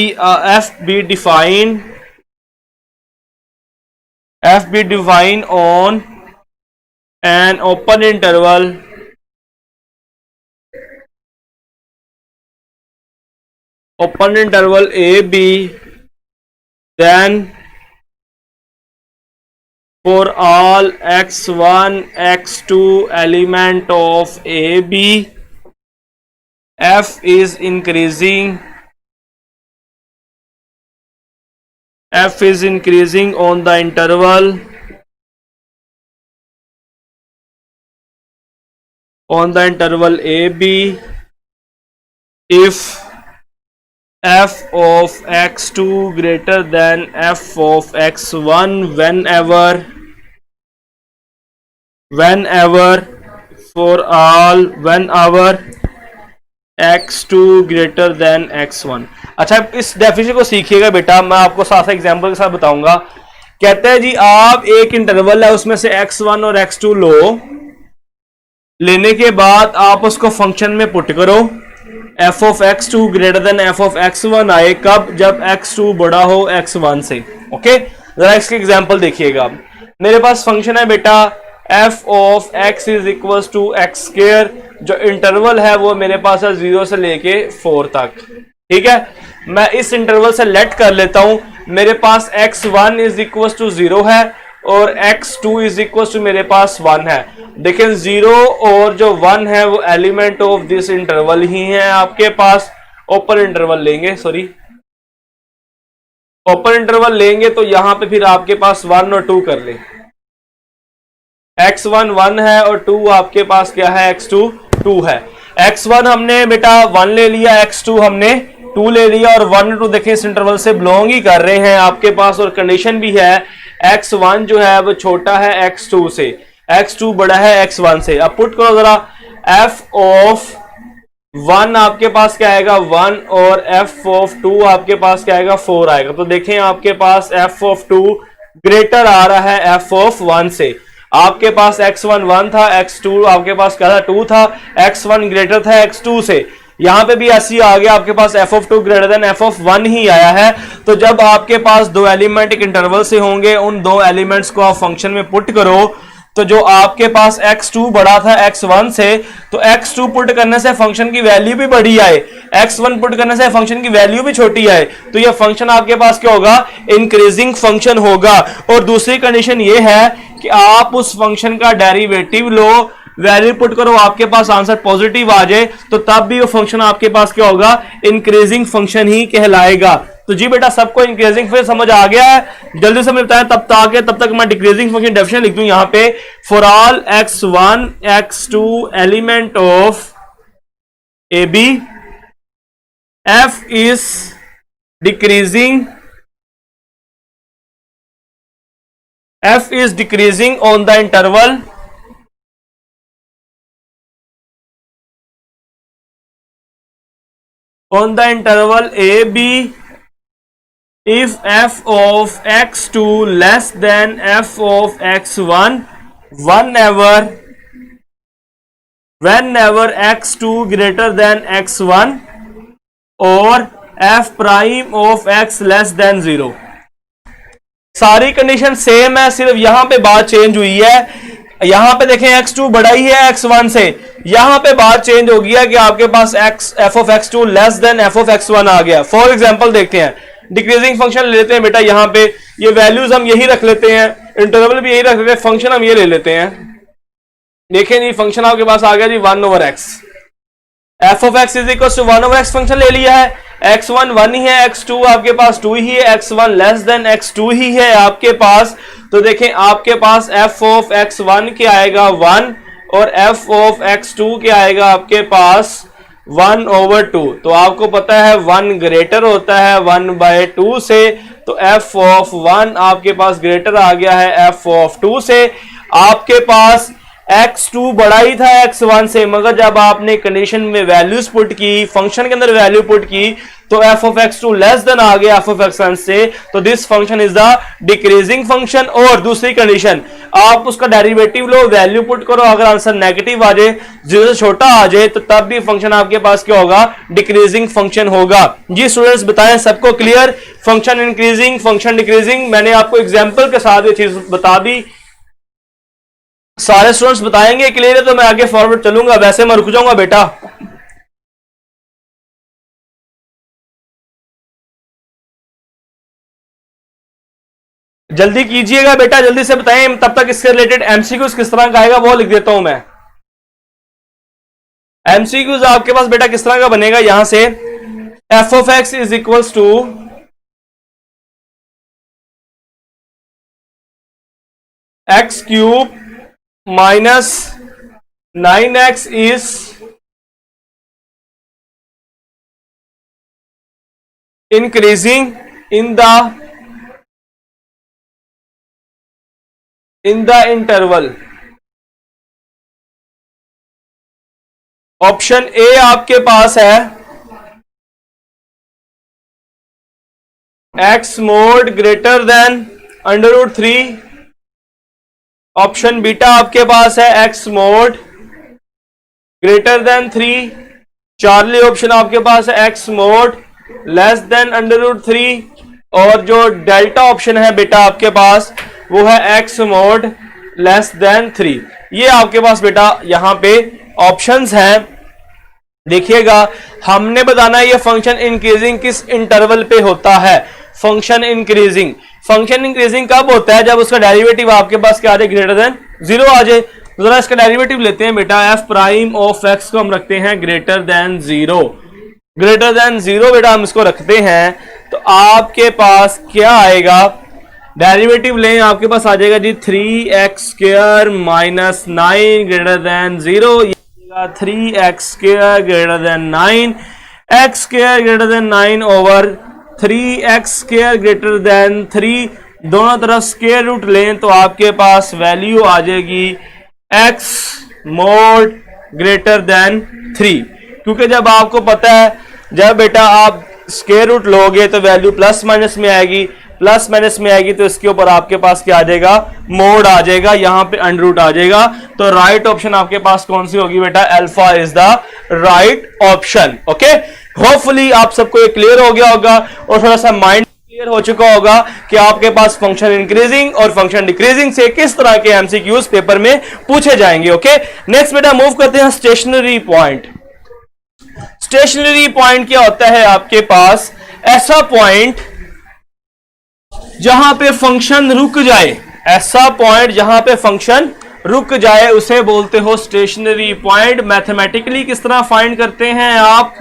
[SPEAKER 1] defined on an open interval a b, then for all x1 x2 element of AB, f is increasing on the interval AB if f of x2 greater than f of x1 whenever x2 greater than x1। अच्छा, इस definition को सीखिएगा बेटा, मैं आपको साथ example के साथ बताऊंगा। कहते हैं जी आप एक इंटरवल है उसमें से x1 और x2 लो, लेने के बाद आप उसको फंक्शन में पुट करो, f of x2 greater than f of x1 आए, कब? जब x2 बड़ा हो x1 से। ओके, जरा इसके एग्जांपल देखिएगा। मेरे पास फंक्शन है बेटा f of x is equal to X square, जो इंटरवल है वो मेरे पास है 0 से लेके 4 तक। ठीक है, मैं इस इंटरवल से लेट कर लेता हूं, मेरे पास x1 इज इक्वल टू 0 है और x2 इज इक्वल टू मेरे पास 1 है। देखिए 0 और जो 1 है वो एलिमेंट ऑफ दिस इंटरवल ही है आपके पास। ओपन इंटरवल लेंगे, ओपन इंटरवल लेंगे तो यहां पे फिर आपके पास 1 और 2 कर ले। x1 1 है और 2 आपके पास क्या है? x2 2 है। x1 हमने बेटा 1 ले लिया, x2 हमने 2 ले लिया, और 1 और 2 देखें इस इंटरवल से बिलोंग ही कर रहे हैं आपके पास, और कंडीशन भी है x1 जो है वो छोटा है x2 से, x2 बड़ा है x1 से। अब पुट करो जरा, f ऑफ 1 आपके पास क्या आएगा? 1, और f ऑफ 2 आपके पास क्या आएगा? 4 आएगा। तो देखें आपके पास f ऑफ 2 ग्रेटर आ रहा है f ऑफ 1 से। आपके पास x1 1 था, x2 आपके पास क्या था? 2 था, x1 ग्रेटर था x2 से। यहां पे भी ऐसी आ गया आपके पास f of 2 greater than f of 1 ही आया है। तो जब आपके पास दो एलिमेंट एक इंटरवल से होंगे, उन दो एलिमेंट्स को आप फंक्शन में पुट करो, तो जो आपके पास x2 बड़ा था x1 से, तो x2 पुट करने से फंक्शन की वैल्यू भी बड़ी आए, x1 पुट करने से फंक्शन की वैल्यू भी छोटी आए, तो ये फंक्शन आपके पास क्या होगा? इंक्रीजिंग फंक्शन होगा। और दूसरी कंडीशन ये है कि आप उस फंक्शन का डेरिवेटिव लो, वैल्यू पुट करो, आपके पास आंसर पॉजिटिव आ जाए, तो तब भी वो फंक्शन आपके पास क्या होगा? इंक्रीजिंग फंक्शन ही कहलाएगा। तो जी बेटा सबको इंक्रीजिंग फंक्शन समझ आ गया है? जल्दी से मैं बताएं, तब तक मैं डिक्रीजिंग फंक्शन डेफिनेशन लिख दूं यहां पे। For all x1 x2 element of AB, f is decreasing on the interval AB if f of x2 less than f of x1 whenever x2 greater than x1 और f prime of x less than 0। सारी condition same है, सिर्फ यहां पे बात change हुई है। यहां पे देखें x2 बड़ा ही है x1 से, यहां पे बात चेंज हो गया कि आपके पास f of x2 less then f of x1 आ गया। फॉर एग्जांपल देखते हैं, डिक्रीजिंग फंक्शन ले लेते हैं बेटा, यहां पे ये वैल्यूज हम यही रख लेते हैं, इंटरवल भी यही रख लेते हैं, फंक्शन हम ये ले लेते हैं। देखें जी फंक्शन आपके पास आ गया जी 1 over x, f of x is equal to 1 over x function ले लिया है। x1 1 ही है, x2 आपके पास 2 ही है, x1 लेस देन x2 ही है आपके पास। तो देखें आपके पास f ऑफ x1 क्या आएगा? 1, और f ऑफ x2 क्या आएगा आपके पास? 1 over 2। तो आपको पता है 1 ग्रेटर होता है 1/2 से, तो f ऑफ 1 आपके पास ग्रेटर आ गया है f ऑफ 2 से। आपके पास x2 बड़ा ही था x1 से, मगर जब आपने कंडीशन में वैल्यूज पुट की, फंक्शन के अंदर वैल्यू पुट की, तो f of x2 less than आ गया f of x1 से, तो this function is the decreasing function. और दूसरी कंडीशन, आप उसका डेरिवेटिव लो, वैल्यू पुट करो, अगर आंसर नेगेटिव आ जाए, 0 से छोटा आ जाए, तो तब भी फंक्शन आपके पास क्या होगा? डिक्रीजिंग फंक्शन होगा। जी स्टूडेंट्स बताएं, सबको clear? Function increasing, function decreasing, मैंने आपको एग्जाम्पल के साथ ये चीज बता दी। सारे स्टूडेंट्स बताएंगे क्लियर है तो मैं आगे फॉरवर्ड चलूंगा, वैसे मैं रुक जाऊंगा बेटा। जल्दी कीजिएगा बेटा, जल्दी से बताएं, तब तक इसके रिलेटेड एमसीक्यूज किस तरह का आएगा वो लिख देता हूं मैं। एमसीक्यूज आपके पास बेटा किस तरह का बनेगा, यहां से F of X is equals to X cube minus 9x is increasing in the interval। Option A आपके पास है x mod greater than √3, option beta आपके पास है x mod greater than 3, Charlie option आपके पास है x मोड लेस देन √3, और जो डेल्टा ऑप्शन है बेटा आपके पास वो है x मोड लेस देन 3। ये आपके पास बेटा यहां पे ऑप्शंस हैं। देखिएगा, हमने बताना है ये फंक्शन इंक्रीजिंग किस इंटरवल पे होता है। फंक्शन इंक्रीजिंग कब होता है, जब उसका डेरिवेटिव आपके पास क्या आ जाए, ग्रेटर देन 0 आ जाए। तो जरा इसका डेरिवेटिव लेते हैं बेटा, एफ प्राइम ऑफ एक्स को हम रखते हैं ग्रेटर देन 0, ग्रेटर देन 0 बेटा हम इसको रखते हैं। तो आपके पास क्या आएगा, डेरिवेटिव लें, आपके पास आ जाएगा जी 3x² minus 9 greater than 0, 3x² greater than 9, x² greater than 9 over 3x² greater than 3, दोनों तरफ स्क्वायर रूट लें तो आपके पास वैल्यू आ जाएगी x मोड ग्रेटर देन 3। क्योंकि जब आपको पता है जब बेटा आप स्क्वायर रूट लोगे तो वैल्यू प्लस माइनस में आएगी, प्लस माइनस में आएगी तो इसके ऊपर आपके पास क्या आ जाएगा, मोड आ जाएगा, यहां पे अंडर रूट आ जाएगा। तो राइट ऑप्शन आपके पास कौन सी होगी बेटा, alpha is the right option. Okay, hopefully आप सबको ये क्लियर हो गया होगा और थोड़ा सा माइंड क्लियर हो चुका होगा कि आपके पास फंक्शन इंक्रीजिंग और फंक्शन डिक्रीजिंग से किस तरह के एमसीक्यूज पेपर में पूछे जाएंगे। ओके, नेक्स्ट बेटा मूव करते हैं स्टेशनरी पॉइंट। स्टेशनरी पॉइंट क्या होता है, आपके पास ऐसा पॉइंट जहां पे फंक्शन रुक जाए, ऐसा पॉइंट जहां पे फंक्शन रुक जाए उसे बोलते हो स्टेशनरी पॉइंट। मैथमेटिकली किस तरह फाइंड करते हैं आप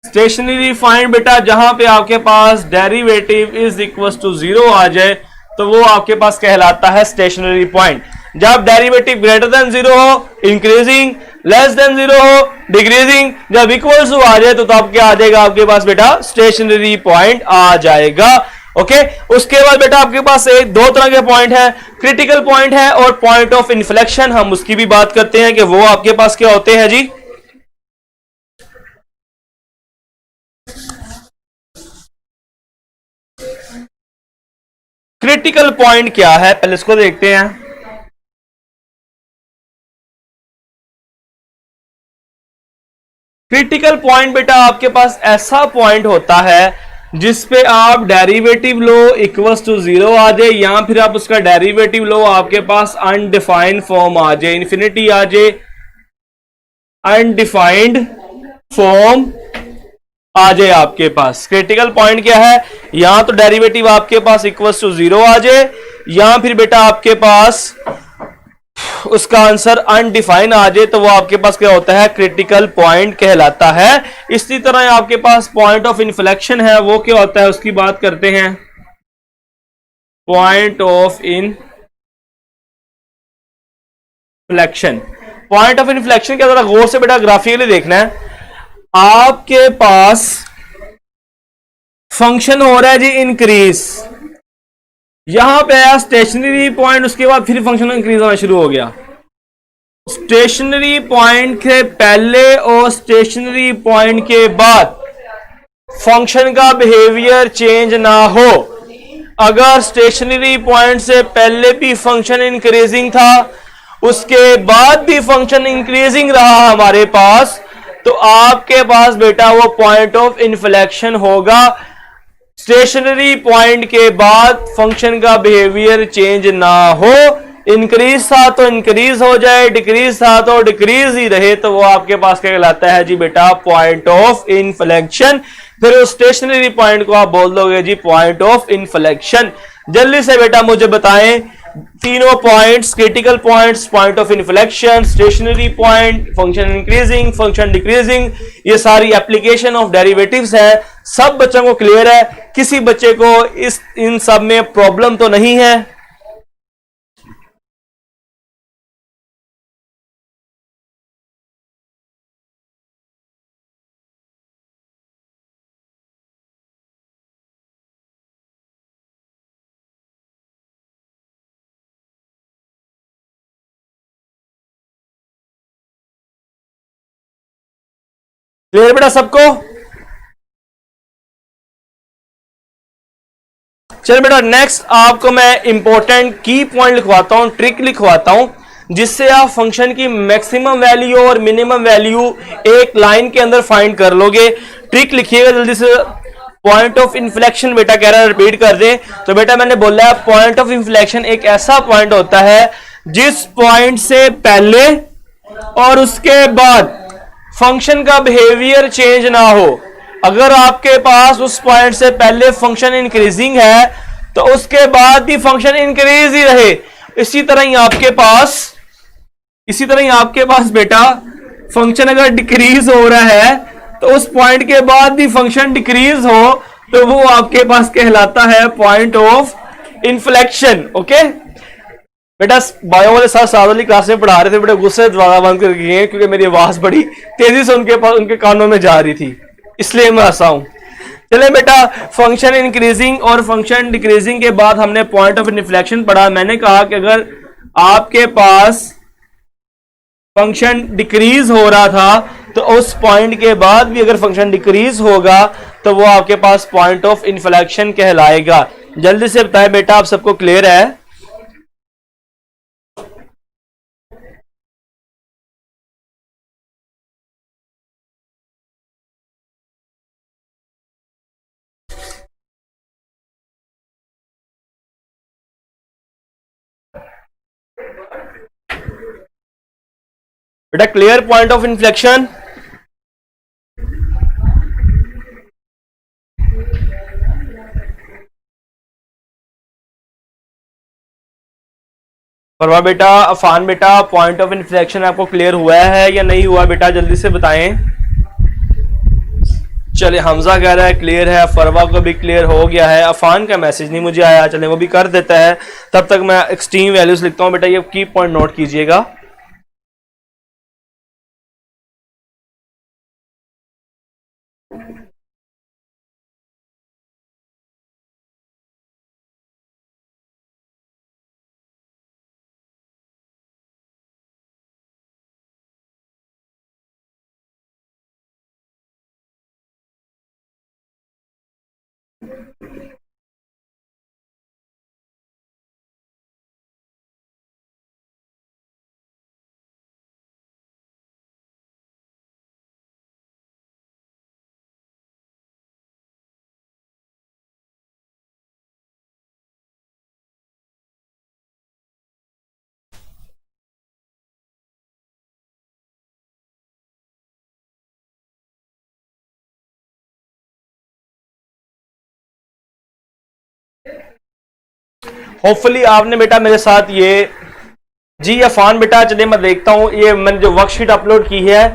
[SPEAKER 1] स्टेशनरी पॉइंट बेटा, जहां पे आपके पास डेरिवेटिव इज इक्वल टू 0 आ जाए तो वो आपके पास कहलाता है स्टेशनरी पॉइंट। जब डेरिवेटिव ग्रेटर देन 0 हो इंक्रीजिंग, लेस देन 0 हो डिक्रीजिंग, जब इक्वल्स टू आ जाए तो तब क्या आ जाएगा आपके पास बेटा, स्टेशनरी पॉइंट आ जाएगा। ओके, उसके बाद बेटा आपके पास एक दो तरह के पॉइंट है, क्रिटिकल पॉइंट है और पॉइंट ऑफ इन्फ्लेक्शन, हम उसकी भी बात करते हैं कि वो आपके पास क्या होते हैं जी। क्रिटिकल पॉइंट क्या है पहले इसको देखते हैं। क्रिटिकल पॉइंट बेटा आपके पास ऐसा पॉइंट होता है जिसपे आप डेरिवेटिव लो इक्वल्स टू 0 आ जाए, या फिर आप उसका डेरिवेटिव लो आपके पास अनडिफाइंड फॉर्म आ जाए, इंफिनिटी आ जाए, अनडिफाइंड फॉर्म आ जाए आपके पास। क्रिटिकल पॉइंट क्या है, यहां तो डेरिवेटिव आपके पास इक्वल्स टू 0 आ जाए, या फिर बेटा आपके पास उसका आंसर अनडिफाइंड आ जाए तो वो आपके पास क्या होता है, क्रिटिकल पॉइंट कहलाता है। इसी तरह आपके पास पॉइंट ऑफ इन्फ्लेक्शन है, वो क्या होता है उसकी बात करते हैं। Point of inflection, point of inflection क्या, जरा गौर से बेटा ग्राफिकली देखना है। आपके पास फंक्शन हो रहा है जी इंक्रीज, यहां पे आया स्टेशनरी पॉइंट, उसके बाद फिर फंक्शन इंक्रीज होना शुरू हो गया। स्टेशनरी पॉइंट के पहले और स्टेशनरी पॉइंट के बाद फंक्शन का बिहेवियर चेंज ना हो। अगर स्टेशनरी पॉइंट से पहले भी फंक्शन इंक्रीजिंग था, उसके बाद भी फंक्शन इंक्रीजिंग रहा हमारे पास, तो आपके पास बेटा वो पॉइंट ऑफ इन्फ्लेक्शन होगा। स्टेशनरी पॉइंट के बाद फंक्शन का बिहेवियर चेंज ना हो, इंक्रीज था तो इंक्रीज हो जाए, डिक्रीज था तो डिक्रीज ही रहे, तो वो आपके पास क्या कहलाता है जी बेटा, पॉइंट ऑफ इन्फ्लेक्शन फिर उस स्टेशनरी पॉइंट को आप बोल दोगे जी पॉइंट ऑफ इन्फ्लेक्शन। जल्दी से बेटा मुझे बताएं तीनों points, critical points, point of inflection, stationary point, function increasing, function decreasing, ये सारी एप्लीकेशन ऑफ डेरिवेटिव्स है। सब बच्चों को क्लियर है? किसी बच्चे को इन सब में प्रॉब्लम तो नहीं है? क्लियर बेटा सबको? चलो बेटा नेक्स्ट आपको मैं इंपॉर्टेंट की पॉइंट लिखवाता हूं, ट्रिक लिखवाता हूं, जिससे आप फंक्शन की मैक्सिमम वैल्यू और मिनिमम वैल्यू एक लाइन के अंदर फाइंड कर लोगे। ट्रिक लिखिएगा जल्दी से। पॉइंट ऑफ इन्फ्लेक्शन बेटा कह रहा है रिपीट कर दे। तो बेटा मैंने बोला पॉइंट ऑफ इन्फ्लेक्शन एक ऐसा पॉइंट होता है जिस पॉइंट से पहले और उसके बाद फंक्शन का बिहेवियर चेंज ना हो। अगर आपके पास उस पॉइंट से पहले फंक्शन इंक्रीजिंग है तो उसके बाद भी फंक्शन इंक्रीज ही रहे। इसी तरह ही आपके पास बेटा फंक्शन अगर डिक्रीज हो रहा है तो उस पॉइंट के बाद भी फंक्शन डिक्रीज हो तो वो आपके पास कहलाता है पॉइंट ऑफ इन्फ्लेक्शन। ओके बेटा बायो वाले साथ साथ वाली क्लास में पढ़ा रहे थे, बेटा गुस्से द्वारा बंद कर गए क्योंकि मेरी आवाज बड़ी तेजी से उनके कानों में जा रही थी, इसलिए मैं हंसा हूं। चले बेटा फंक्शन इंक्रीजिंग और फंक्शन डिक्रीजिंग के बाद हमने पॉइंट ऑफ इन्फ्लेक्शन पढ़ा। मैंने कहा कि अगर आपके पास फंक्शन डिक्रीज हो रहा था तो उस पॉइंट के बाद भी अगर फंक्शन डिक्रीज होगा तो वो आपके पास पॉइंट ऑफ इन्फ्लेक्शन कहलाएगा। जल्दी से बताएं बेटा, आप सबको क्लियर है? बेटा क्लियर पॉइंट ऑफ इन्फ्लेक्शन? परवा बेटा, अफान बेटा, पॉइंट ऑफ इन्फ्लेक्शन आपको क्लियर हुआ है या नहीं हुआ बेटा? जल्दी से बताएं। चले हमजा कह रहा है क्लियर है, फरवा को भी क्लियर हो गया है, अफान का मैसेज नहीं मुझे आया, चले वो भी कर देता है। तब तक मैं एक्सट्रीम वैल्यूज लिखता हूं बेटा, ये की पॉइंट नोट कीजिएगा। होपफुली आपने बेटा मेरे साथ ये जी अफान बेटा, चलिए मैं देखता हूं ये मैंने जो वर्कशीट अपलोड की है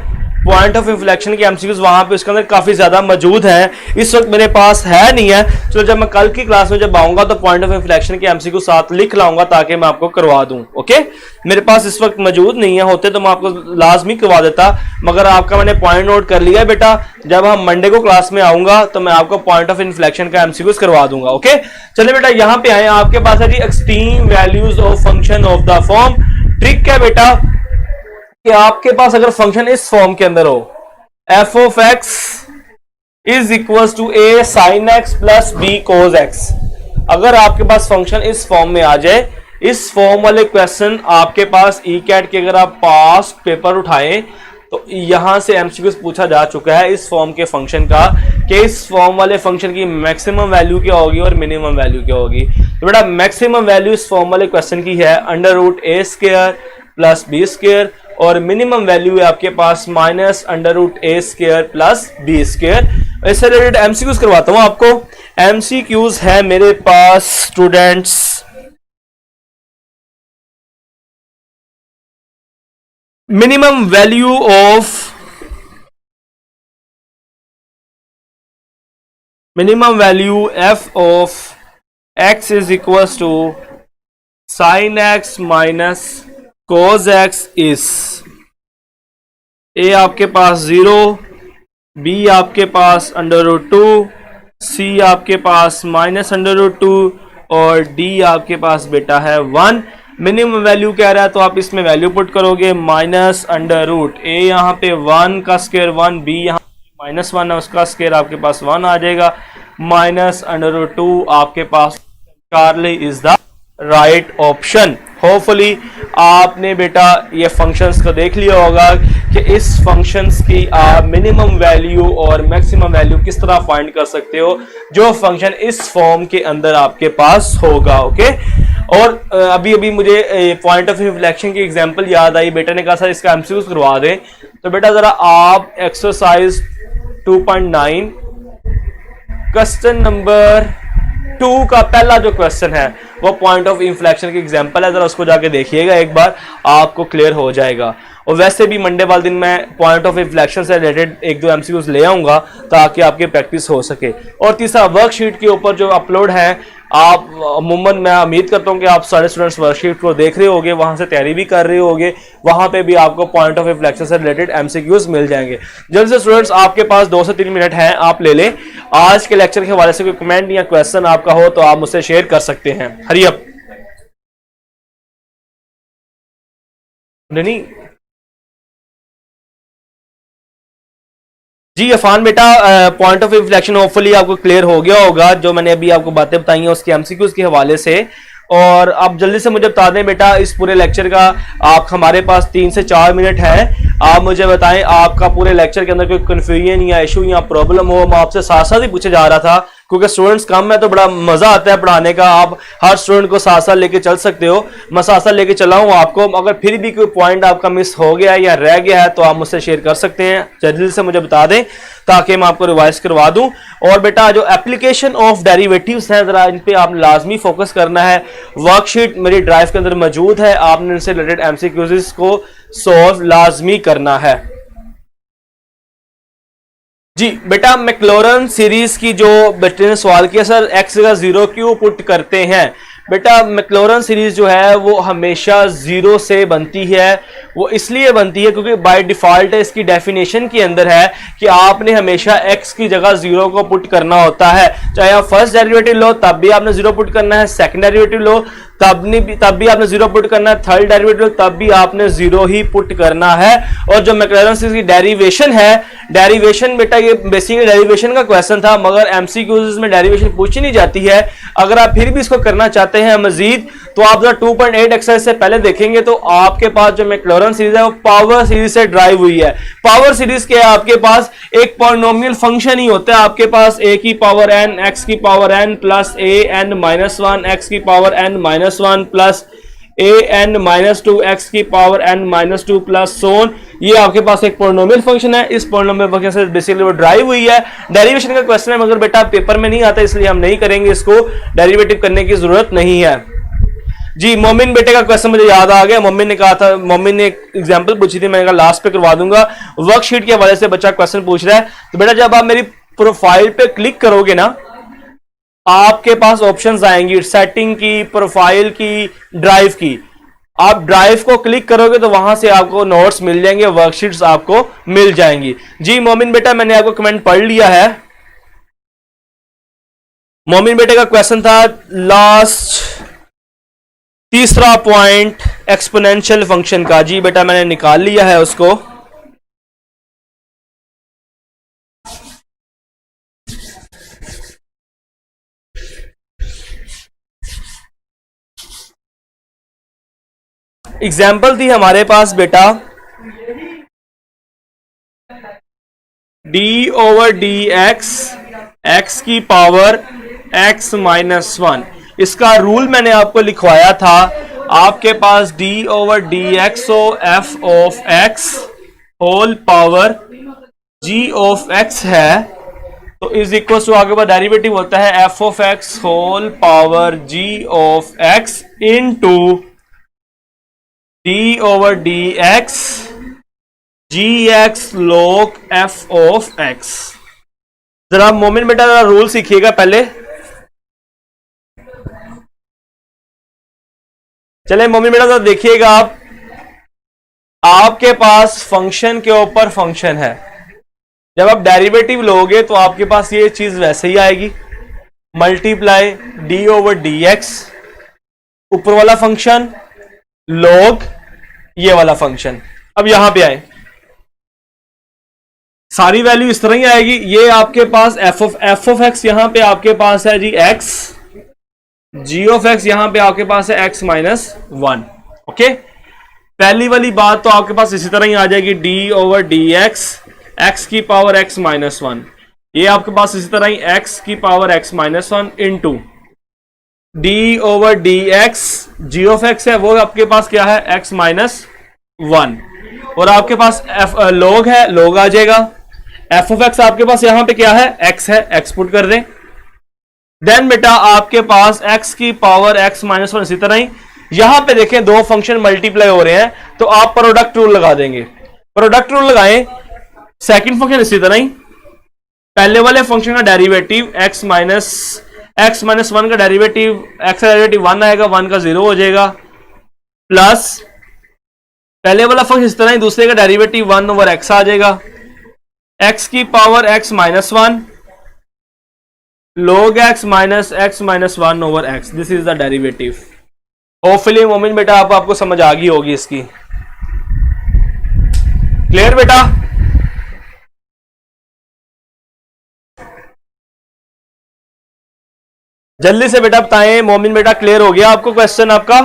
[SPEAKER 1] पॉइंट ऑफ इन्फ्लेक्शन की एमसीक्यूज, वहां पे उसके अंदर काफी ज्यादा मौजूद है। इस वक्त मेरे पास है नहीं है, चलो जब मैं कल की क्लास में जब आऊंगा तो पॉइंट ऑफ इन्फ्लेक्शन की एमसीक्यू साथ लिख लाऊंगा ताकि मैं आपको करवा दूं। ओके मेरे पास इस वक्त मौजूद नहीं है, होते तो मैं आपको लाजमी करवा देता, मगर आपका मैंने पॉइंट नोट कर लिया बेटा। जब हम मंडे को क्लास में आऊंगा तो मैं आपको पॉइंट ऑफ इन्फ्लेक्शन का एमसीक्यूज करवा दूंगा। ओके चलिए बेटा यहाँ पे आए, आपके पास है जी extreme values of function of the form. Trick क्या बेटा कि आपके पास अगर फंक्शन इस फॉर्म के अंदर हो f of x is equal to a sin x plus b cos x, अगर आपके पास फंक्शन इस फॉर्म में आ जाए, इस फॉर्म वाले क्वेश्चन आपके पास ई कैट के अगर आप पास पेपर उठाएं तो यहां से एमसीक्यूज पूछा जा चुका है इस फॉर्म के फंक्शन का कि इस फॉर्म वाले फंक्शन की मैक्सिमम वैल्यू क्या होगी और मिनिमम वैल्यू क्या होगी। तो बेटा मैक्सिमम वैल्यू इस फॉर्म वाले क्वेश्चन की है under root A square plus B square और मिनिमम वैल्यू है आपके पास minus under root A square plus B square. इससे रिलेटेड एमसीक्यूज करवाता हूं आपको। एमसीक्यूज है मेरे पास students, minimum value F of X is equal to sine X minus cos X is a आपके पास 0, बी आपके पास √2, सी आपके पास -√2 और डी आपके पास बेटा है 1। मिनिमम वैल्यू कह रहा है तो आप इसमें वैल्यू पुट करोगे -√, ए यहाँ पे 1 का स्क्वायर 1, बी यहाँ -1 है उसका स्क्वायर आपके पास 1 आ जाएगा, -√2 आपके पास कार्ली is the right option. Hopefully आपने बेटा ये फंक्शंस को देख लिया होगा कि इस फंक्शंस की आप मिनिमम वैल्यू और मैक्सिमम वैल्यू किस तरह फाइंड कर सकते हो जो फंक्शन इस फॉर्म के अंदर आपके पास होगा। ओके, और अभी अभी मुझे पॉइंट ऑफ रिफ्लेक्शन की एग्जांपल याद आई, बेटा ने कहा सर इसका एमसीक्यूज करवा दें, तो बेटा जरा आप एक्सरसाइज 2.9 क्वेश्चन नंबर 2 का पहला जो क्वेश्चन है वो पॉइंट ऑफ इन्फ्लेक्शन की एग्जांपल है, जरा उसको जाके देखिएगा एक बार, आपको क्लियर हो जाएगा। और वैसे भी मंडे वाले दिन मैं पॉइंट ऑफ इन्फ्लेक्शन से रिलेटेड 1-2 एमसीक्यूज ले आऊंगा ताकि आपकी प्रैक्टिस हो सके। और तीसरा वर्कशीट के ऊपर जो अपलोड है, आप अमूमन मैं उम्मीद करता हूं कि आप सारे स्टूडेंट्स वर्कशीट को देख रहे होंगे, वहां से तैयारी भी कर रहे होंगे, वहां पे भी आपको पॉइंट ऑफ इन्फ्लेक्शन से रिलेटेड एमसीक्यूज मिल जाएंगे। जल्द से स्टूडेंट्स आपके पास 2 से 3 मिनट हैं, आप ले लें। आज के लेक्चर के हवाले से कोई कमेंट या क्वेश्चन आपका हो तो आप मुझसे शेयर कर सकते हैं। हरी अप नहीं जी अफान बेटा, पॉइंट ऑफ इन्फ्लेक्शन होपफुली आपको क्लियर हो गया होगा जो मैंने अभी आपको बातें बताई हैं उसके एमसीक्यूज के हवाले से। और आप जल्दी से मुझे बता दें बेटा, इस पूरे लेक्चर का आप हमारे पास 3 से 4 मिनट है, आप मुझे बताएं आपका पूरे लेक्चर के अंदर कोई कंफ्यूजन या इशू या प्रॉब्लम हो। मैं आपसे साथ साथ ही पूछे जा रहा था क्योंकि स्टूडेंट्स कम है तो बड़ा मजा आता है पढ़ाने का, आप हर स्टूडेंट को साथ साथ लेके चल सकते हो, मैं साथ साथ लेके चला हूं आपको। अगर फिर भी कोई पॉइंट आपका मिस हो गया है या रह गया है तो आप मुझसे शेयर कर सकते हैं, जल्दी से मुझे बता दें ताकि मैं आपको रिवाइज करवा दूं। और बेटा जो एप्लीकेशन ऑफ डेरिवेटिव्स हैं जरा इन पे आपने लाजमी फोकस करना है। वर्कशीट मेरी ड्राइव के अंदर मौजूद है, आपने इनसे रिलेटेड एमसीक्यूज को सॉल्व लाजमी करना है। जी बेटा, मैक्लॉरन सीरीज की जो बेटे ने सवाल किया सर एक्स का 0 क्यों पुट करते हैं। बेटा मैक्लॉरन सीरीज जो है वो हमेशा 0 से बनती है, वो इसलिए बनती है क्योंकि बाय डिफॉल्ट इसकी डेफिनेशन के अंदर है कि आपने हमेशा x की जगह 0 को पुट करना होता है। चाहे आप फर्स्ट डेरिवेटिव लो तब भी आपने 0 पुट करना है, सेकंड डेरिवेटिव लो तब भी आपने 0 पुट करना है, थर्ड डेरिवेटिव तब भी आपने 0 ही पुट करना है। और जो मैक्लॉरन सीरीज की डेरिवेशन है, डेरिवेशन बेटा ये बेसिकली डेरिवेशन का क्वेश्चन था मगर एमसीक्यूज में डेरिवेशन पूछी नहीं जाती है। अगर आप फिर भी इसको करना चाहते हैं मजीद तो आप जरा 2.8 एक्सरसाइज से पहले देखेंगे तो आपके पास जो मैक्लॉरन सीरीज है वो पावर सीरीज से ड्राइव हुई है। पावर सीरीज के आपके पास एक पॉलिनोमियल फंक्शन ही होता है, आपके पास a की पावर n x की power n plus a(n-1) x की power n-1 plus a(n-2) x की पावर n-2 प्लस सोन। ये आपके पास एक पॉलिनोमियल फंक्शन है, इस पॉलिनोमियल फंक्शन से बेसिकली वो ड्राइव हुई है। डेरिवेशन का क्वेश्चन है मगर बेटा पेपर में नहीं आता इसलिए हम नहीं करेंगे, इसको डेरिवेटिव करने की जरूरत नहीं है। जी मोमिन बेटे का क्वेश्चन मुझे याद आ गया, मोमिन ने कहा था, मोमिन ने एक एग्जांपल पूछी थी, मैंने कहा लास्ट पे करवा दूंगा। वर्कशीट के हवाले से बच्चा क्वेश्चन पूछ रहा है, तो बेटा जब आप मेरी प्रोफाइल पे क्लिक करोगे ना आपके पास ऑप्शंस आएंगी सेटिंग की, प्रोफाइल की, ड्राइव की। आप ड्राइव को क्लिक करोगे तो वहां से आपको नोट्स मिल जाएंगे, वर्कशीट्स आपको मिल जाएंगी। जी मोमिन बेटा मैंने आपको कमेंट पढ़ लिया है। मोमिन बेटे का क्वेश्चन था लास्ट तीसरा पॉइंट एक्सपोनेंशियल फंक्शन का। जी बेटा मैंने निकाल लिया है उसको। एग्जाम्पल थी हमारे पास बेटा d/dx x की पावर x-1। इसका रूल मैंने आपको लिखवाया था, आपके पास d/dx f of x whole power g of x है, तो इज इक्वल टू आगे बाद डेरिवेटिव होता है F of X whole power G of X into D over D X G X log F of X. जरा मोमिन बेटा जरा rule सीखिएगा पहले। चले मोमिन बेटा जरा देखिएगा, आप आपके पास फंक्शन के ऊपर फंक्शन है, जब आप डेरिवेटिव लोगे तो आपके पास ये चीज वैसे ही आएगी, multiply D over D x, ऊपर वाला फंक्शन लॉग ये वाला फंक्शन। अब यहां पे आए, सारी वैल्यू इस तरह ही आएगी। ये आपके पास एफ ऑफ एक्स यहां पे आपके पास है जी एक्स, जी ऑफ एक्स यहां पे आपके पास है एक्स माइनस वन। ओके, पहली वाली बात तो आपके पास इसी तरह ही आ जाएगी, D over D X X की पावर एक्स माइनस वन, ये आपके पास इसी तरह ही एक्स की power X minus one into D over D X, G of X है वो आपके पास क्या है एक्स माइनस वन, और आपके पास एफ लॉग है, लॉग आ जाएगा। एफ ऑफ एक्स आपके पास यहां पे क्या है एक्स है, एक्स पुट कर दें। देन बेटा आपके पास एक्स की पावर एक्स माइनस वन, इसी तरह ही यहां पे देखें दो फंक्शन मल्टीप्लाई हो रहे हैं तो आप प्रोडक्ट रूल लगा देंगे। प्रोडक्ट रूल लगाएं, सेकंड फंक्शन इसी तरह ही, पहले वाले फंक्शन का डेरिवेटिव एक्स माइनस वन का डेरिवेटिव, एक्स का डेरिवेटिव वन आएगा, वन का जीरो हो जाएगा, प्लस पहले वाला फंक्शन इस तरह ही, दूसरे का डेरिवेटिव वन ओवर एक्स आ जाएगा, एक्स की power X minus one log x minus one over x, this is the derivative. Hopefully मोमिन बेटा आपको समझ आ गई होगी इसकी। क्लियर बेटा? जल्दी से बेटा बताएं मोमिन बेटा, क्लियर हो गया आपको क्वेश्चन? आपका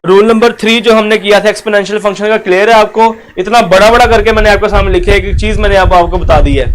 [SPEAKER 1] रूल नंबर 3 जो हमने किया था एक्सपोनेंशियल फंक्शन का, क्लियर है आपको? इतना बड़ा बड़ा करके मैंने आपके सामने लिखा है, एक चीज मैंने आपको बता दी है।